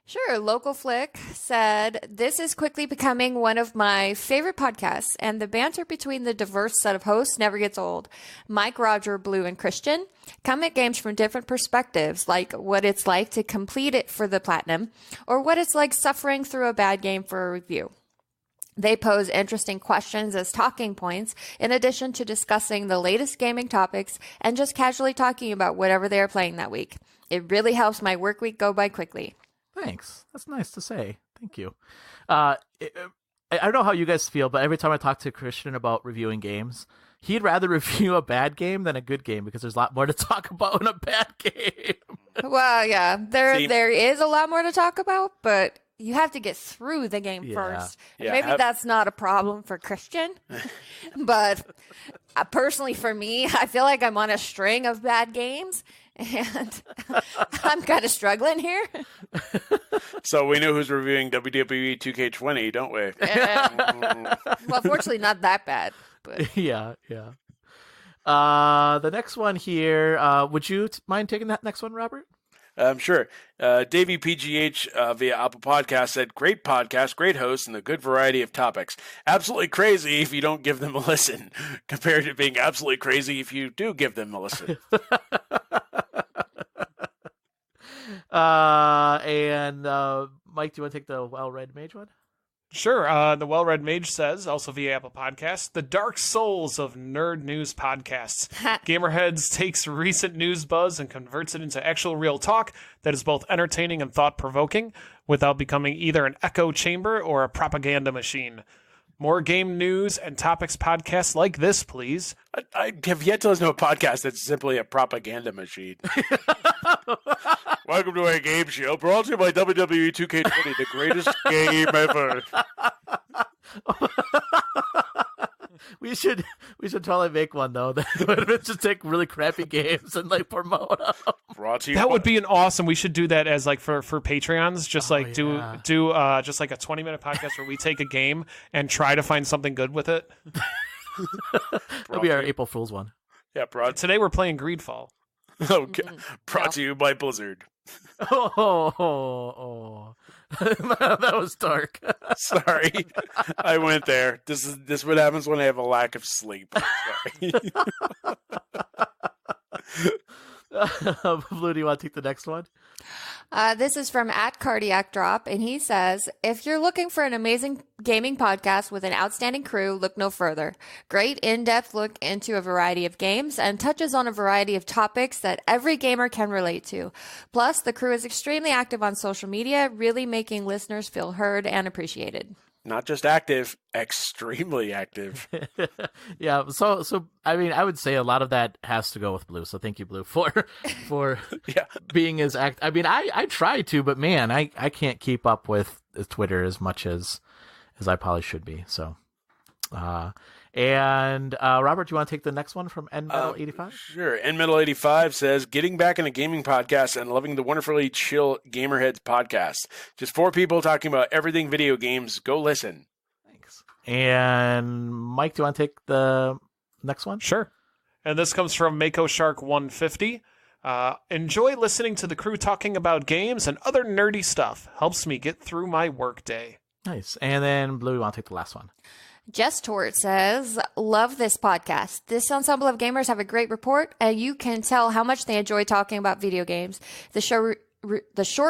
Sure. Local Flick said, this is quickly becoming one of my favorite podcasts, and the banter between the diverse set of hosts never gets old. Mike, Roger, Blue, and Christian come at games from different perspectives, like what it's like to complete it for the platinum, or what it's like suffering through a bad game for a review. They pose interesting questions as talking points, in addition to discussing the latest gaming topics and just casually talking about whatever they are playing that week. It really helps my work week go by quickly. Thanks. That's nice to say. Thank you. I don't know how you guys feel, but every time I talk to Christian about reviewing games, he'd rather review a bad game than a good game because there's a lot more to talk about in a bad game. Well, yeah, there is a lot more to talk about, but you have to get through the game first. Yeah. Maybe that's not a problem for Christian, but personally for me, I feel like I'm on a string of bad games. And I'm kind of struggling here. So we know who's reviewing WWE 2K20, don't we? Well, fortunately, not that bad. But. Yeah. The next one here, would you mind taking that next one, Robert? Sure. Davey PGH via Apple Podcast said, great podcast, great host, and a good variety of topics. Absolutely crazy if you don't give them a listen, compared to being absolutely crazy if you do give them a listen. And Mike, do you want to take the Well-Read Mage one? Sure. The Well-Read Mage says, also via Apple Podcasts, the dark souls of nerd news podcasts. Gamerheads takes recent news buzz and converts it into actual real talk that is both entertaining and thought-provoking without becoming either an echo chamber or a propaganda machine. More game news and topics podcasts like this, please. I have yet to listen to a podcast that's simply a propaganda machine. Welcome to our game show, brought to you by WWE 2K20, the greatest game ever. We should totally make one though. That would just take really crappy games and like promote them. Brought to you that would be an awesome. We should do that as like for Patreons. Just do just like a 20-minute podcast where we take a game and try to find something good with it. That'll be our April Fool's one. Yeah, today we're playing Greedfall. Okay, brought to you by Blizzard. Oh. That was dark. Sorry, I went there. This is what happens when I have a lack of sleep. Sorry. Blue, do you want to take the next one? This is from @CardiacDrop, and he says, if you're looking for an amazing gaming podcast with an outstanding crew, look no further. Great in-depth look into a variety of games and touches on a variety of topics that every gamer can relate to. Plus, the crew is extremely active on social media, really making listeners feel heard and appreciated. Not just active, extremely active. Yeah. So I mean, I would say a lot of that has to go with Blue. So thank you, Blue, for being as active. I mean, I try to, but man, I can't keep up with Twitter as much as I probably should be. So, Robert, do you want to take the next one from NMetal85? Sure. NMetal85 says, getting back in a gaming podcast and loving the wonderfully chill Gamerheads podcast. Just 4 people talking about everything video games. Go listen. Thanks. And Mike, do you want to take the next one? Sure. And this comes from Mako Shark 150. Enjoy listening to the crew talking about games and other nerdy stuff. Helps me get through my workday. Nice. And then Blue, you want to take the last one? Jess Tort says, love this podcast. This ensemble of gamers have a great report, and you can tell how much they enjoy talking about video games. The short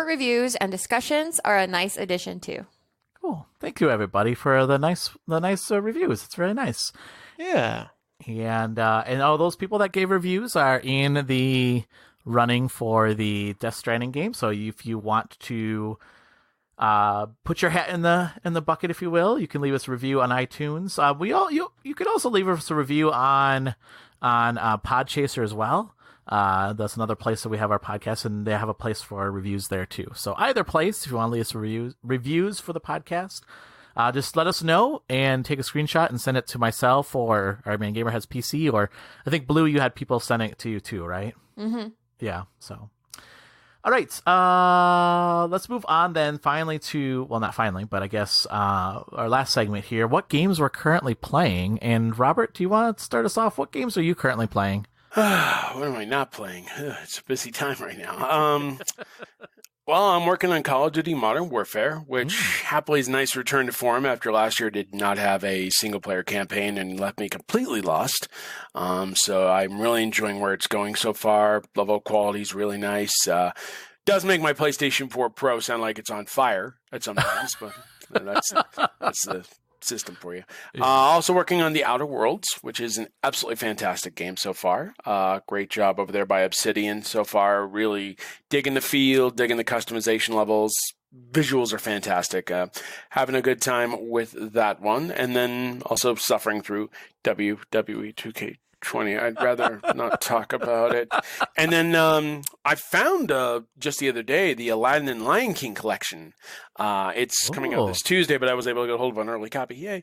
reviews and discussions are a nice addition too. Cool. Thank you, everybody, for the nice reviews. It's very nice. Yeah. And all those people that gave reviews are in the running for the Death Stranding game. So if you want to put your hat in the bucket, if you will, you can leave us a review on iTunes. You could also leave us a review on Podchaser as well. That's another place that we have our podcast, and they have a place for our reviews there too. So either place, if you want to leave us reviews for the podcast, just let us know and take a screenshot and send it to myself Gamerheads PC, or I think Blue, you had people sending it to you too, right? Mm-hmm. Yeah. So, all right. Let's move on then. Finally not finally, but I guess our last segment here. What games we're currently playing? And Robert, do you want to start us off? What games are you currently playing? What am I not playing? It's a busy time right now. Well, I'm working on Call of Duty Modern Warfare, which happily is a nice return to form after last year did not have a single-player campaign and left me completely lost. So I'm really enjoying where it's going so far. Level quality is really nice. Does make my PlayStation 4 Pro sound like it's on fire at some times, but that's the system for you. Also working on The Outer Worlds, which is an absolutely fantastic game so far. Great job over there by Obsidian so far. Really digging the feel, digging the customization levels. Visuals are fantastic. Having a good time with that one. And then also suffering through WWE 2K20. I'd rather not talk about it. And then I found just the other day the Aladdin and Lion King collection. It's coming out this Tuesday, but I was able to get hold of an early copy. Yay.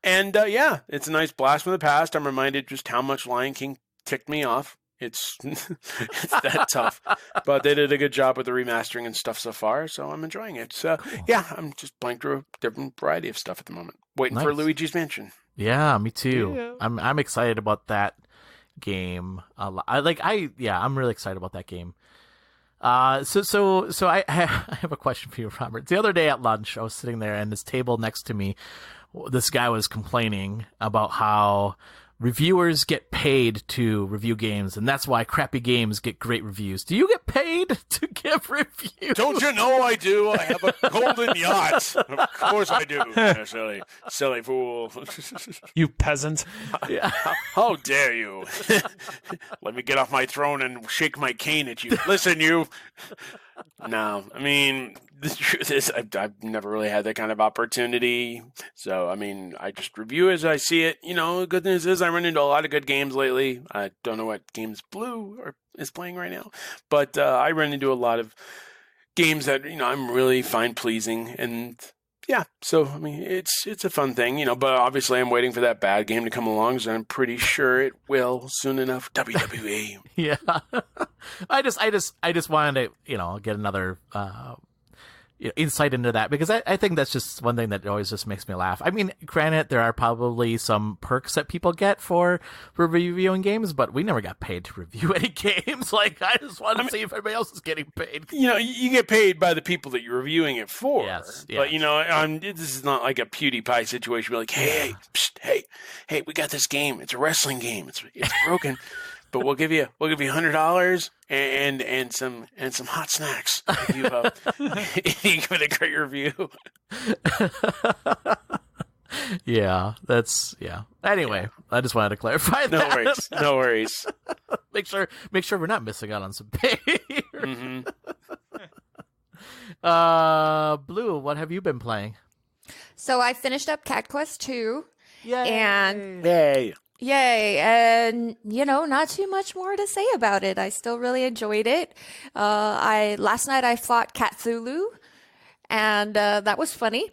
It's a nice blast from the past. I'm reminded just how much Lion King ticked me off. It's that tough. But they did a good job with the remastering and stuff so far, so I'm enjoying it. So, I'm just playing through a different variety of stuff at the moment. Waiting for Luigi's Mansion. Yeah, me too. Yeah. I'm excited about that game a lot. I'm really excited about that game. So I have a question for you, Robert. The other day at lunch, I was sitting there, and this table next to me, this guy was complaining about how reviewers get paid to review games, and that's why crappy games get great reviews. Do you get paid to give reviews? Don't you know I do? I have a golden yacht. Of course I do. Silly fool. You peasant. How dare you? Let me get off my throne and shake my cane at you. Listen, you. No, I mean, the truth is I've never really had that kind of opportunity. So, I mean, I just review as I see it. You know, the good news is I run into a lot of good games lately. I don't know what games Blue is playing right now, but I run into a lot of games that, I'm really find pleasing. And yeah, so, I mean, it's a fun thing, but obviously I'm waiting for that bad game to come along, so I'm pretty sure it will soon enough. WWE. Yeah. I just wanted to, get another insight into that, because I think that's just one thing that always just makes me laugh. I mean, granted, there are probably some perks that people get for reviewing games, but we never got paid to review any games. Like, I just want to see if everybody else is getting paid. You get paid by the people that you're reviewing it for. Yes. But, this is not like a PewDiePie situation. We're like, hey, we got this game. It's a wrestling game. It's broken. But we'll give you $100 and some hot snacks if you give it a great review. Anyway, I just wanted to clarify that. No worries. Make sure we're not missing out on some pay. Mm-hmm. Blue, what have you been playing? So I finished up Cat Quest 2. Yay! Yay. And, not too much more to say about it. I still really enjoyed it. Last night I fought Cthulhu, and that was funny.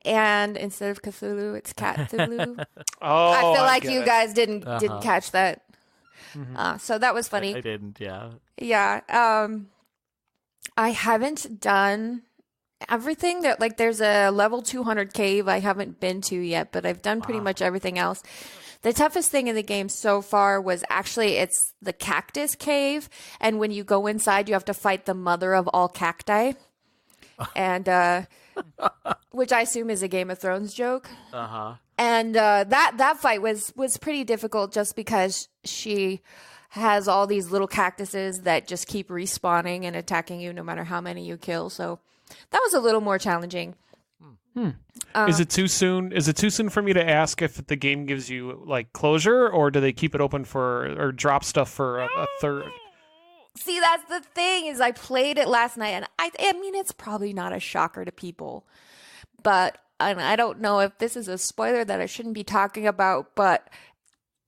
And instead of Cthulhu, it's Cthulhu. I feel like you guys didn't catch that. Mm-hmm. So that was funny. I didn't, yeah. Yeah. I haven't done everything. That like there's a level 200 cave I haven't been to yet, but I've done pretty much everything else. The toughest thing in the game so far was actually it's the cactus cave, and when you go inside, you have to fight the mother of all cacti, and which I assume is a Game of Thrones joke. And that fight was pretty difficult just because she has all these little cactuses that just keep respawning and attacking you no matter how many you kill. So that was a little more challenging. Is it too soon? Is it too soon for me to ask if the game gives you like closure, or do they keep it open or drop stuff for a third? See, that's the thing is I played it last night, and I mean it's probably not a shocker to people, but I don't know if this is a spoiler that I shouldn't be talking about. But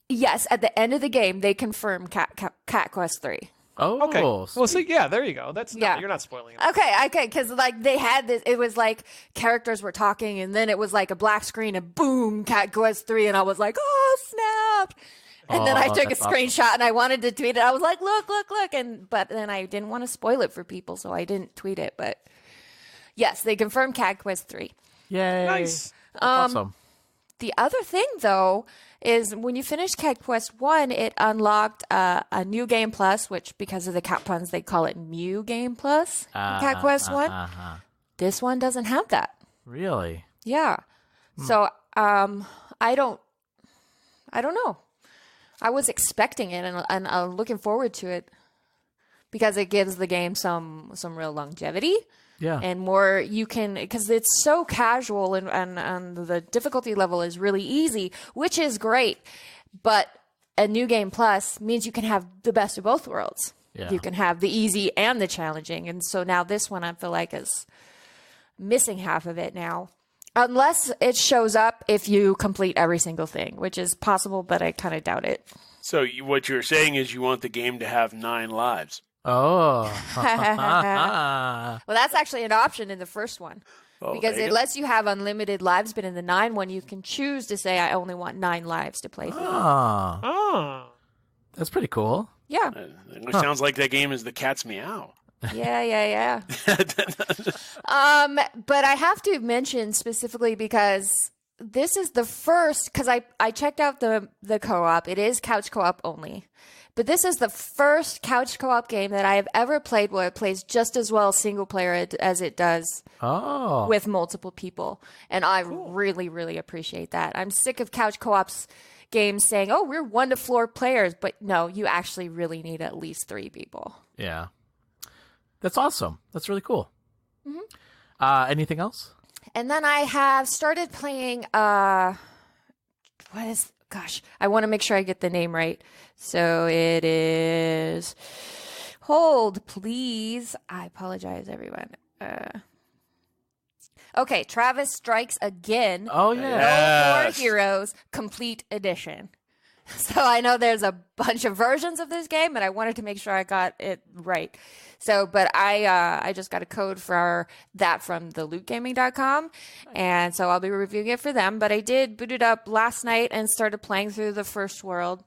yes, at the end of the game, they confirm Cat Quest 3. Oh, okay. Well, so yeah, there you go. That's you're not spoiling it. Okay, because like they had this, it was like characters were talking, and then it was like a black screen, and boom, Cat Quest 3, and I was like, oh snap! And then I took a screenshot, and I wanted to tweet it. I was like, look, but then I didn't want to spoil it for people, so I didn't tweet it. But yes, they confirmed Cat Quest 3. Yay! Nice. Awesome. The other thing, though, is when you finish Cat Quest 1, it unlocked a New Game Plus, which, because of the cat puns, they call it Mew Game Plus. Cat Quest 1. This one doesn't have that. Really? Yeah. So, I don't know. I was expecting it, and I'm looking forward to it because it gives the game some real longevity. Yeah. And more you can, because it's so casual and the difficulty level is really easy, which is great. But a New Game Plus means you can have the best of both worlds. Yeah. You can have the easy and the challenging. And so now this one I feel like is missing half of it now. Unless it shows up if you complete every single thing, which is possible, but I kind of doubt it. So what you're saying is you want the game to have 9 lives. Oh. Well, that's actually an option in the first one. Oh, because it lets you have unlimited lives, but in the 9 one, you can choose to say, I only want 9 lives to play through. Oh. That's pretty cool. Yeah. It sounds like that game is the cat's meow. Yeah. But I have to mention specifically because this is the first, because I checked out the co-op. It is couch co-op only. But this is the first couch co-op game that I have ever played where it plays just as well single player as it does with multiple people. And I really, really appreciate that. I'm sick of couch co-ops games saying, oh, we're 1-to-4 players. But no, you actually really need at least 3 people. Yeah. That's awesome. That's really cool. Mm-hmm. Anything else? And then I have started playing, I want to make sure I get the name right. So it is, hold, please. I apologize, everyone. Okay, Travis Strikes Again. Oh, yeah. No More Heroes Complete Edition. So I know there's a bunch of versions of this game, but I wanted to make sure I got it right. So, but I just got a code for that from the lootgaming.com, and so I'll be reviewing it for them. But I did boot it up last night and started playing through the first world.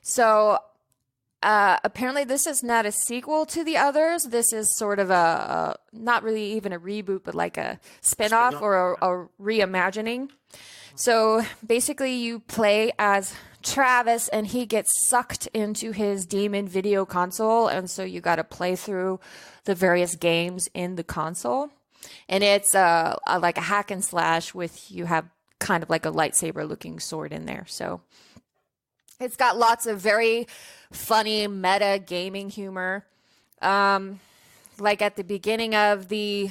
So apparently this is not a sequel to the others. This is sort of a not really even a reboot, but like a spin-off or a reimagining. So basically you play as Travis, and he gets sucked into his demon video console, and so you got to play through the various games in the console. And it's like a hack and slash with, you have kind of like a lightsaber looking sword in there. So it's got lots of very funny meta gaming humor. Like at the beginning of the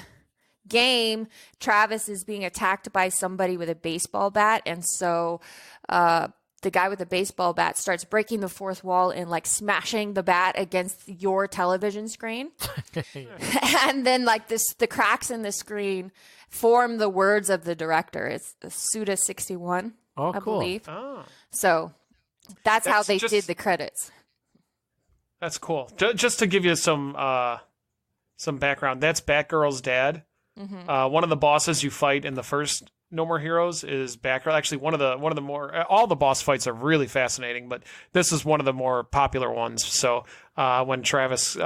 game, Travis is being attacked by somebody with a baseball bat, and so the guy with the baseball bat starts breaking the fourth wall and like smashing the bat against your television screen. And then like the cracks in the screen form the words of the director. It's Suda 61, I believe. Oh. So that's how they did the credits. That's cool. Just to give you some background, that's Batgirl's dad. Mm-hmm. One of the bosses you fight in the first No More Heroes is Batgirl. Actually, one of the more, all the boss fights are really fascinating, but this is one of the more popular ones. So when Travis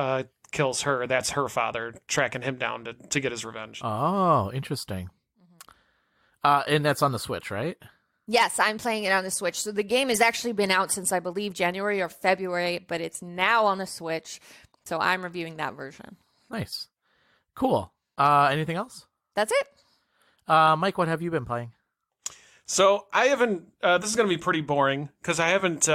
kills her, that's her father tracking him down to get his revenge. Oh, interesting. And that's on the Switch, right? Yes, I'm playing it on the Switch. So the game has actually been out since, I believe, January or February, but it's now on the Switch. So I'm reviewing that version. Nice. Cool. Anything else? That's it. Mike, what have you been playing? So I haven't. This is going to be pretty boring because I haven't.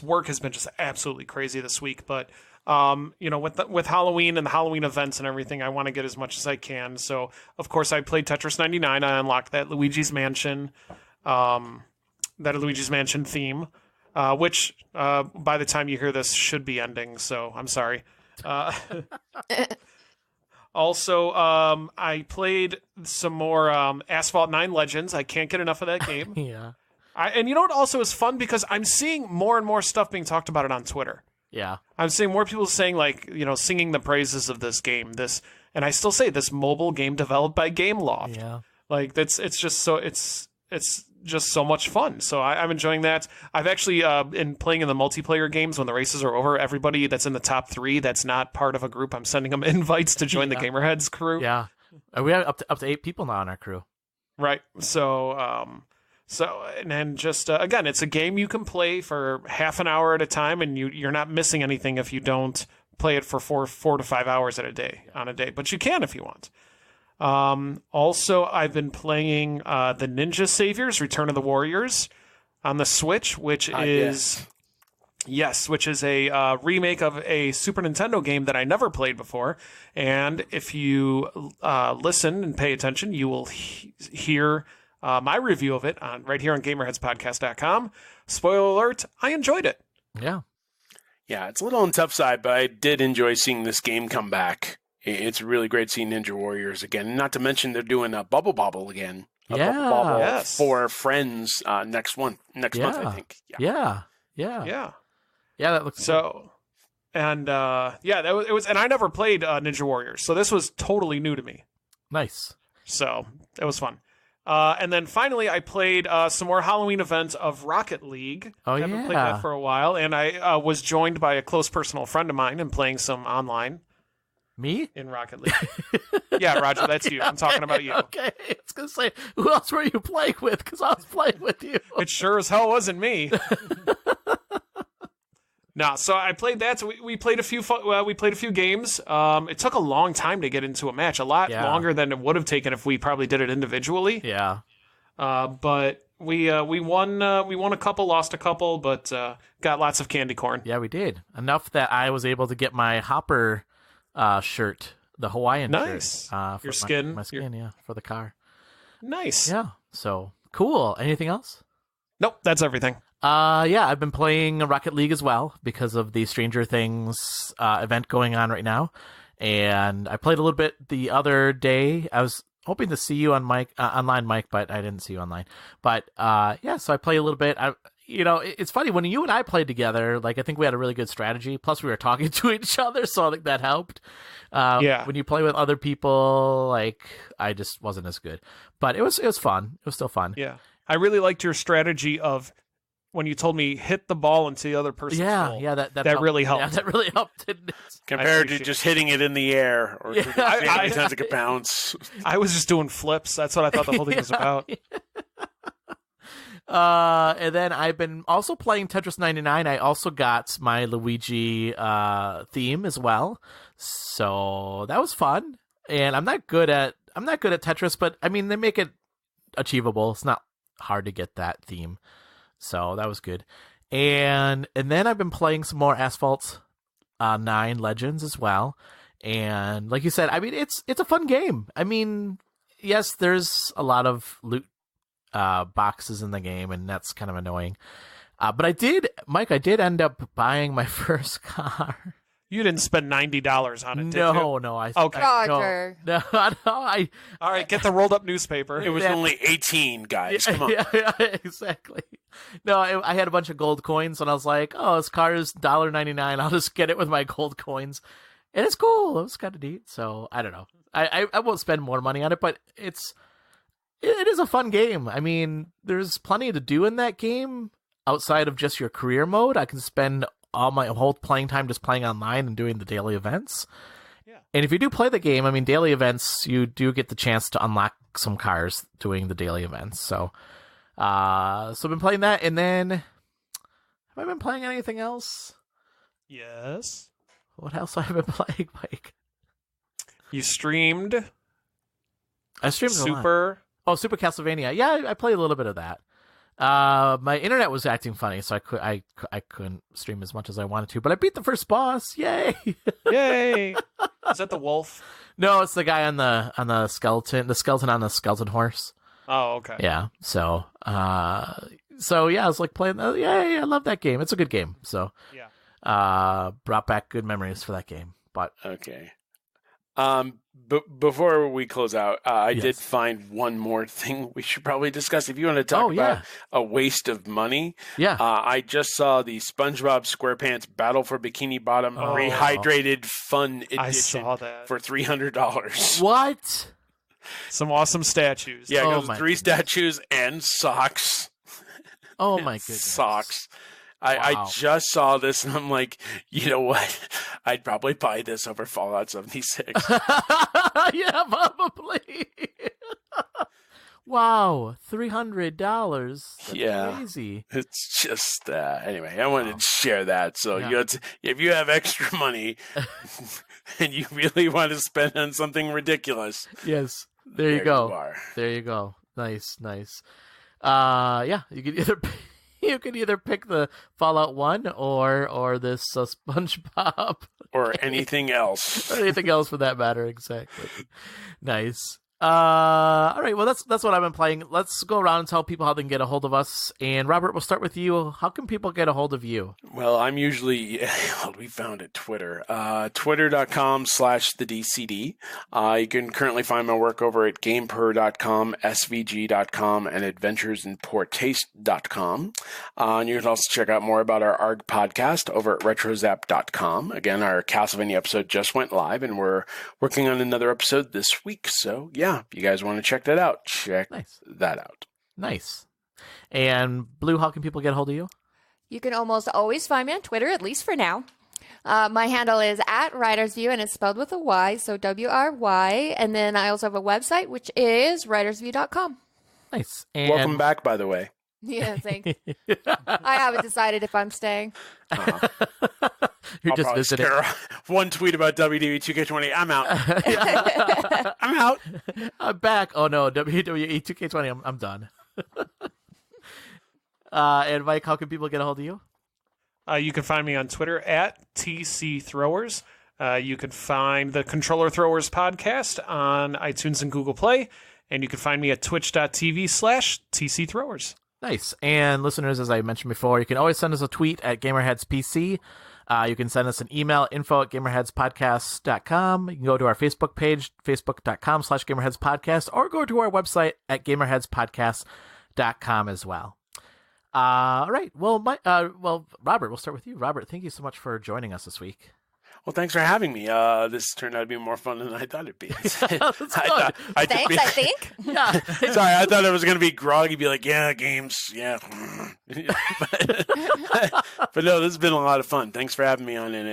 Work has been just absolutely crazy this week. But with Halloween and the Halloween events and everything, I want to get as much as I can. So of course I played Tetris 99. I unlocked that Luigi's Mansion, theme, which by the time you hear this should be ending. So I'm sorry. Also, I played some more Asphalt 9 Legends. I can't get enough of that game. Yeah. And you know what also is fun? Because I'm seeing more and more stuff being talked about it on Twitter. Yeah. I'm seeing more people saying, singing the praises of this game. And I still say this mobile game developed by Gameloft. Yeah. It's just so much fun. So I'm enjoying that. I've actually been playing in the multiplayer games when the races are over. Everybody that's in the top 3 that's not part of a group, I'm sending them invites to join the Gamerheads crew. Yeah. We have up to 8 people now on our crew. Right. So and then just again, it's a game you can play for half an hour at a time, and you're not missing anything if you don't play it for 4 to 5 hours on a day. But you can if you want. Also, I've been playing the Ninja Saviors: Return of the Warriors on the Switch, which is a remake of a Super Nintendo game that I never played before. And if you listen and pay attention, you will hear my review of it right here on GamerheadsPodcast.com. Spoiler alert: I enjoyed it. Yeah. Yeah, it's a little on the tough side, but I did enjoy seeing this game come back. It's really great seeing Ninja Warriors again. Not to mention they're doing a Bubble Bobble again. Yeah. Bubble Bobble Yes. for friends next month, I think. Yeah. Yeah. Yeah, that looks So, and it was, and I never played Ninja Warriors, so this was totally new to me. nice. So it was fun. And then finally, I played some more Halloween events of Rocket League. Oh, I haven't played yeah. that for a while, and I was joined by a close personal friend of mine and playing some online Me? in Rocket League. Yeah, Roger, that's you. I'm talking about you. Okay. I was going to say, who else were you playing with? Because I was playing with you. It sure as hell wasn't me. No, so I played that. So we played a few. We played a few games. It took a long time to get into a match. A lot longer than it would have taken if we probably did it individually. Yeah. But we won. We won a couple, lost a couple, but got lots of candy corn. Yeah, we did. Enough that I was able to get my Hopper shirt, the Hawaiian Nice. shirt. Your skin? My skin, for the car. Nice. Yeah. So, cool. Anything else? Nope, that's everything. Yeah, I've been playing Rocket League as well because of the Stranger Things event going on right now. And I played a little bit the other day. I was hoping to see you on online, Mike, but I didn't see you online. But so I played a little bit. It's funny when you and I played together. Like, I think we had a really good strategy. Plus, we were talking to each other, so I think that helped. When you play with other people, like, I just wasn't as good. But it was fun. It was still fun. Yeah, I really liked your strategy of when you told me hit the ball into the other person's goal. Yeah, that helped. Really helped. Yeah, that really helped. Didn't it? Compared to just hitting it in the air or I tend to bounce. I was just doing flips. That's what I thought the whole thing was about. And then I've been also playing Tetris 99. I also got my Luigi theme as well, so that was fun. And I'm not good at Tetris, but I mean they make it achievable. It's not hard to get that theme, so that was good. And then I've been playing some more Asphalt 9 Legends as well. And like you said, I mean it's a fun game. I mean, yes, there's a lot of loot boxes in the game, and that's kind of annoying. But I did end up buying my first car. You didn't spend $90 on it, did you? No. Okay. Roger. No. All right, get the rolled up newspaper. It was only 18, guys. Come on. Yeah, exactly. No, I had a bunch of gold coins, and I was like, oh, this car is $1.99. I'll just get it with my gold coins. And it's cool. It was kind of neat. So, I don't know. I won't spend more money on it, but it is a fun game. I mean, there's plenty to do in that game outside of just your career mode. I can spend all my whole playing time just playing online and doing the daily events. And if you do play the game, I mean, daily events, you do get the chance to unlock some cars doing the daily events. So, I've been playing that, and then have I been playing anything else? Yes. What else have I been playing, Mike? You streamed. I streamed Super. Super Castlevania. Yeah, I played a little bit of that. My internet was acting funny, so I couldn't stream as much as I wanted to. But I beat the first boss. Yay! Yay! Is that the wolf? No, it's the guy on the skeleton. The skeleton on the skeleton horse. Oh, okay. Yeah. So yeah, I was like playing. Yay! I love that game. It's a good game. So brought back good memories for that game. But okay. Before we close out, I did find one more thing we should probably discuss. If you want to talk about a waste of money, I just saw the SpongeBob SquarePants Battle for Bikini Bottom Rehydrated Fun Edition I saw that. for $300. What? Some awesome statues. Yeah, it goes with 3 statues and socks. Oh my goodness. Socks. I just saw this and I'm like, you know what? I'd probably buy this over Fallout 76. Yeah, probably. Wow, $300. That's crazy. It's just anyway. I wanted to share that. So if you have extra money and you really want to spend on something ridiculous, yes, there you go. You are. There you go. Nice. You can either pick the Fallout 1 or this SpongeBob. Or anything else. Or anything else for that matter, exactly. Nice. All right, well, that's what I've been playing. Let's go around and tell people how they can get a hold of us. And Robert, we'll start with you. How can people get a hold of you? Well, I'm usually, we found it, Twitter. Twitter.com/thedcd. You can currently find my work over at gameper.com, svg.com, and adventuresinpoortaste.com. And you can also check out more about our ARG podcast over at retrozap.com. Again, our Castlevania episode just went live, and we're working on another episode this week. So, yeah, if you guys want to check that out, check that out. Nice. And Blue, how can people get a hold of you? You can almost always find me on Twitter, at least for now. My handle is @WritersView, and it's spelled with a Y, so WRY. And then I also have a website, which is writersview.com. Nice. And welcome back, by the way. Yeah, thanks. I haven't decided if I'm staying. You're just visiting. One tweet about WWE 2K20. I'm out. I'm out. I'm back. Oh no, WWE 2K20. I'm done. And Mike, how can people get a hold of you? You can find me on Twitter @TCThrowers. You can find the Controller Throwers podcast on iTunes and Google Play. And you can find me at twitch.tv/TCThrowers. Nice. And listeners, as I mentioned before, you can always send us a tweet at GamerheadsPC. You can send us an email, info@gamerheadspodcast.com. You can go to our Facebook page, facebook.com/gamerheadspodcast, or go to our website at gamerheadspodcast.com as well. All right. Well, Robert, we'll start with you. Robert, thank you so much for joining us this week. Well, thanks for having me. This turned out to be more fun than I thought it'd be. Thanks, I think. Yeah. Sorry, I thought it was going to be groggy, be like, yeah, games, yeah. But no, this has been a lot of fun. Thanks for having me on, and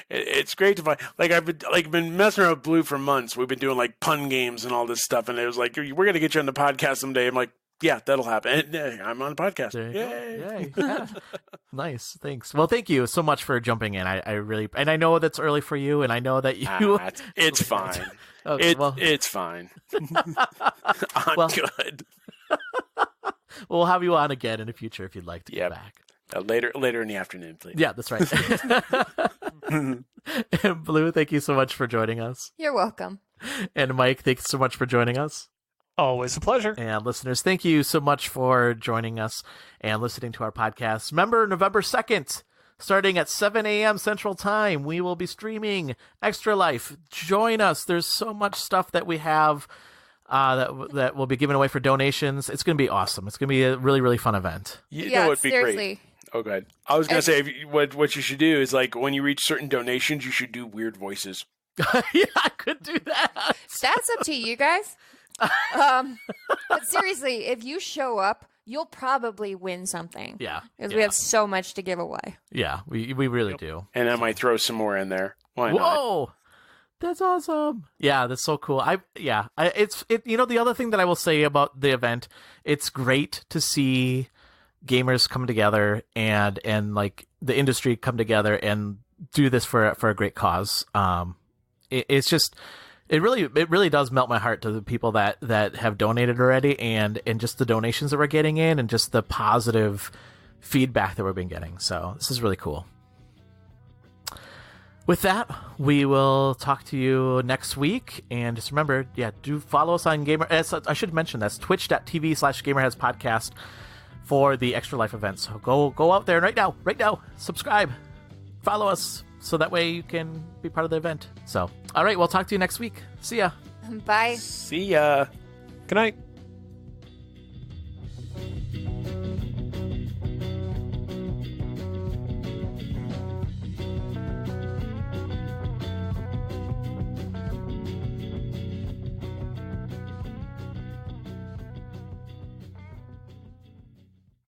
it's great to find. Like I've been messing around with Blue for months. We've been doing like pun games and all this stuff, and it was like, we're going to get you on the podcast someday. I'm like, yeah, that'll happen. And, I'm on a podcast. Yay. Yeah. Nice. Thanks. Well, thank you so much for jumping in. I really, and I know that's early for you, and I know that you. It's fine. Okay, it's fine. I'm good. We'll have you on again in the future if you'd like to come back. Later in the afternoon, please. Yeah, that's right. And Blue, thank you so much for joining us. You're welcome. And Mike, thanks so much for joining us. Always a pleasure. And listeners, thank you so much for joining us and listening to our podcast. Remember, November 2nd, starting at 7 a.m. Central Time, we will be streaming Extra Life. Join us. There's so much stuff that we have that will be given away for donations. It's going to be awesome. It's going to be a really, really fun event. You know what'd be great? Oh, good. I was going to say, what you should do is, like, when you reach certain donations, you should do weird voices. Yeah, I could do that. That's up to you guys. But seriously, if you show up, you'll probably win something. Yeah. Because we have so much to give away. Yeah, we really do. And I might throw some more in there. Why not? Whoa! That's awesome. Yeah, that's so cool. The other thing that I will say about the event, it's great to see gamers come together and like the industry come together and do this for a great cause. It really does melt my heart to the people that have donated already and just the donations that we're getting in and just the positive feedback that we've been getting. So this is really cool. With that, we will talk to you next week. And just remember, do follow us on I should mention that's twitch.tv/Gamerheads podcast for the Extra Life event. So go out there right now, subscribe, follow us, so that way you can be part of the event. So, all right, we'll talk to you next week. See ya. Bye. See ya. Good night.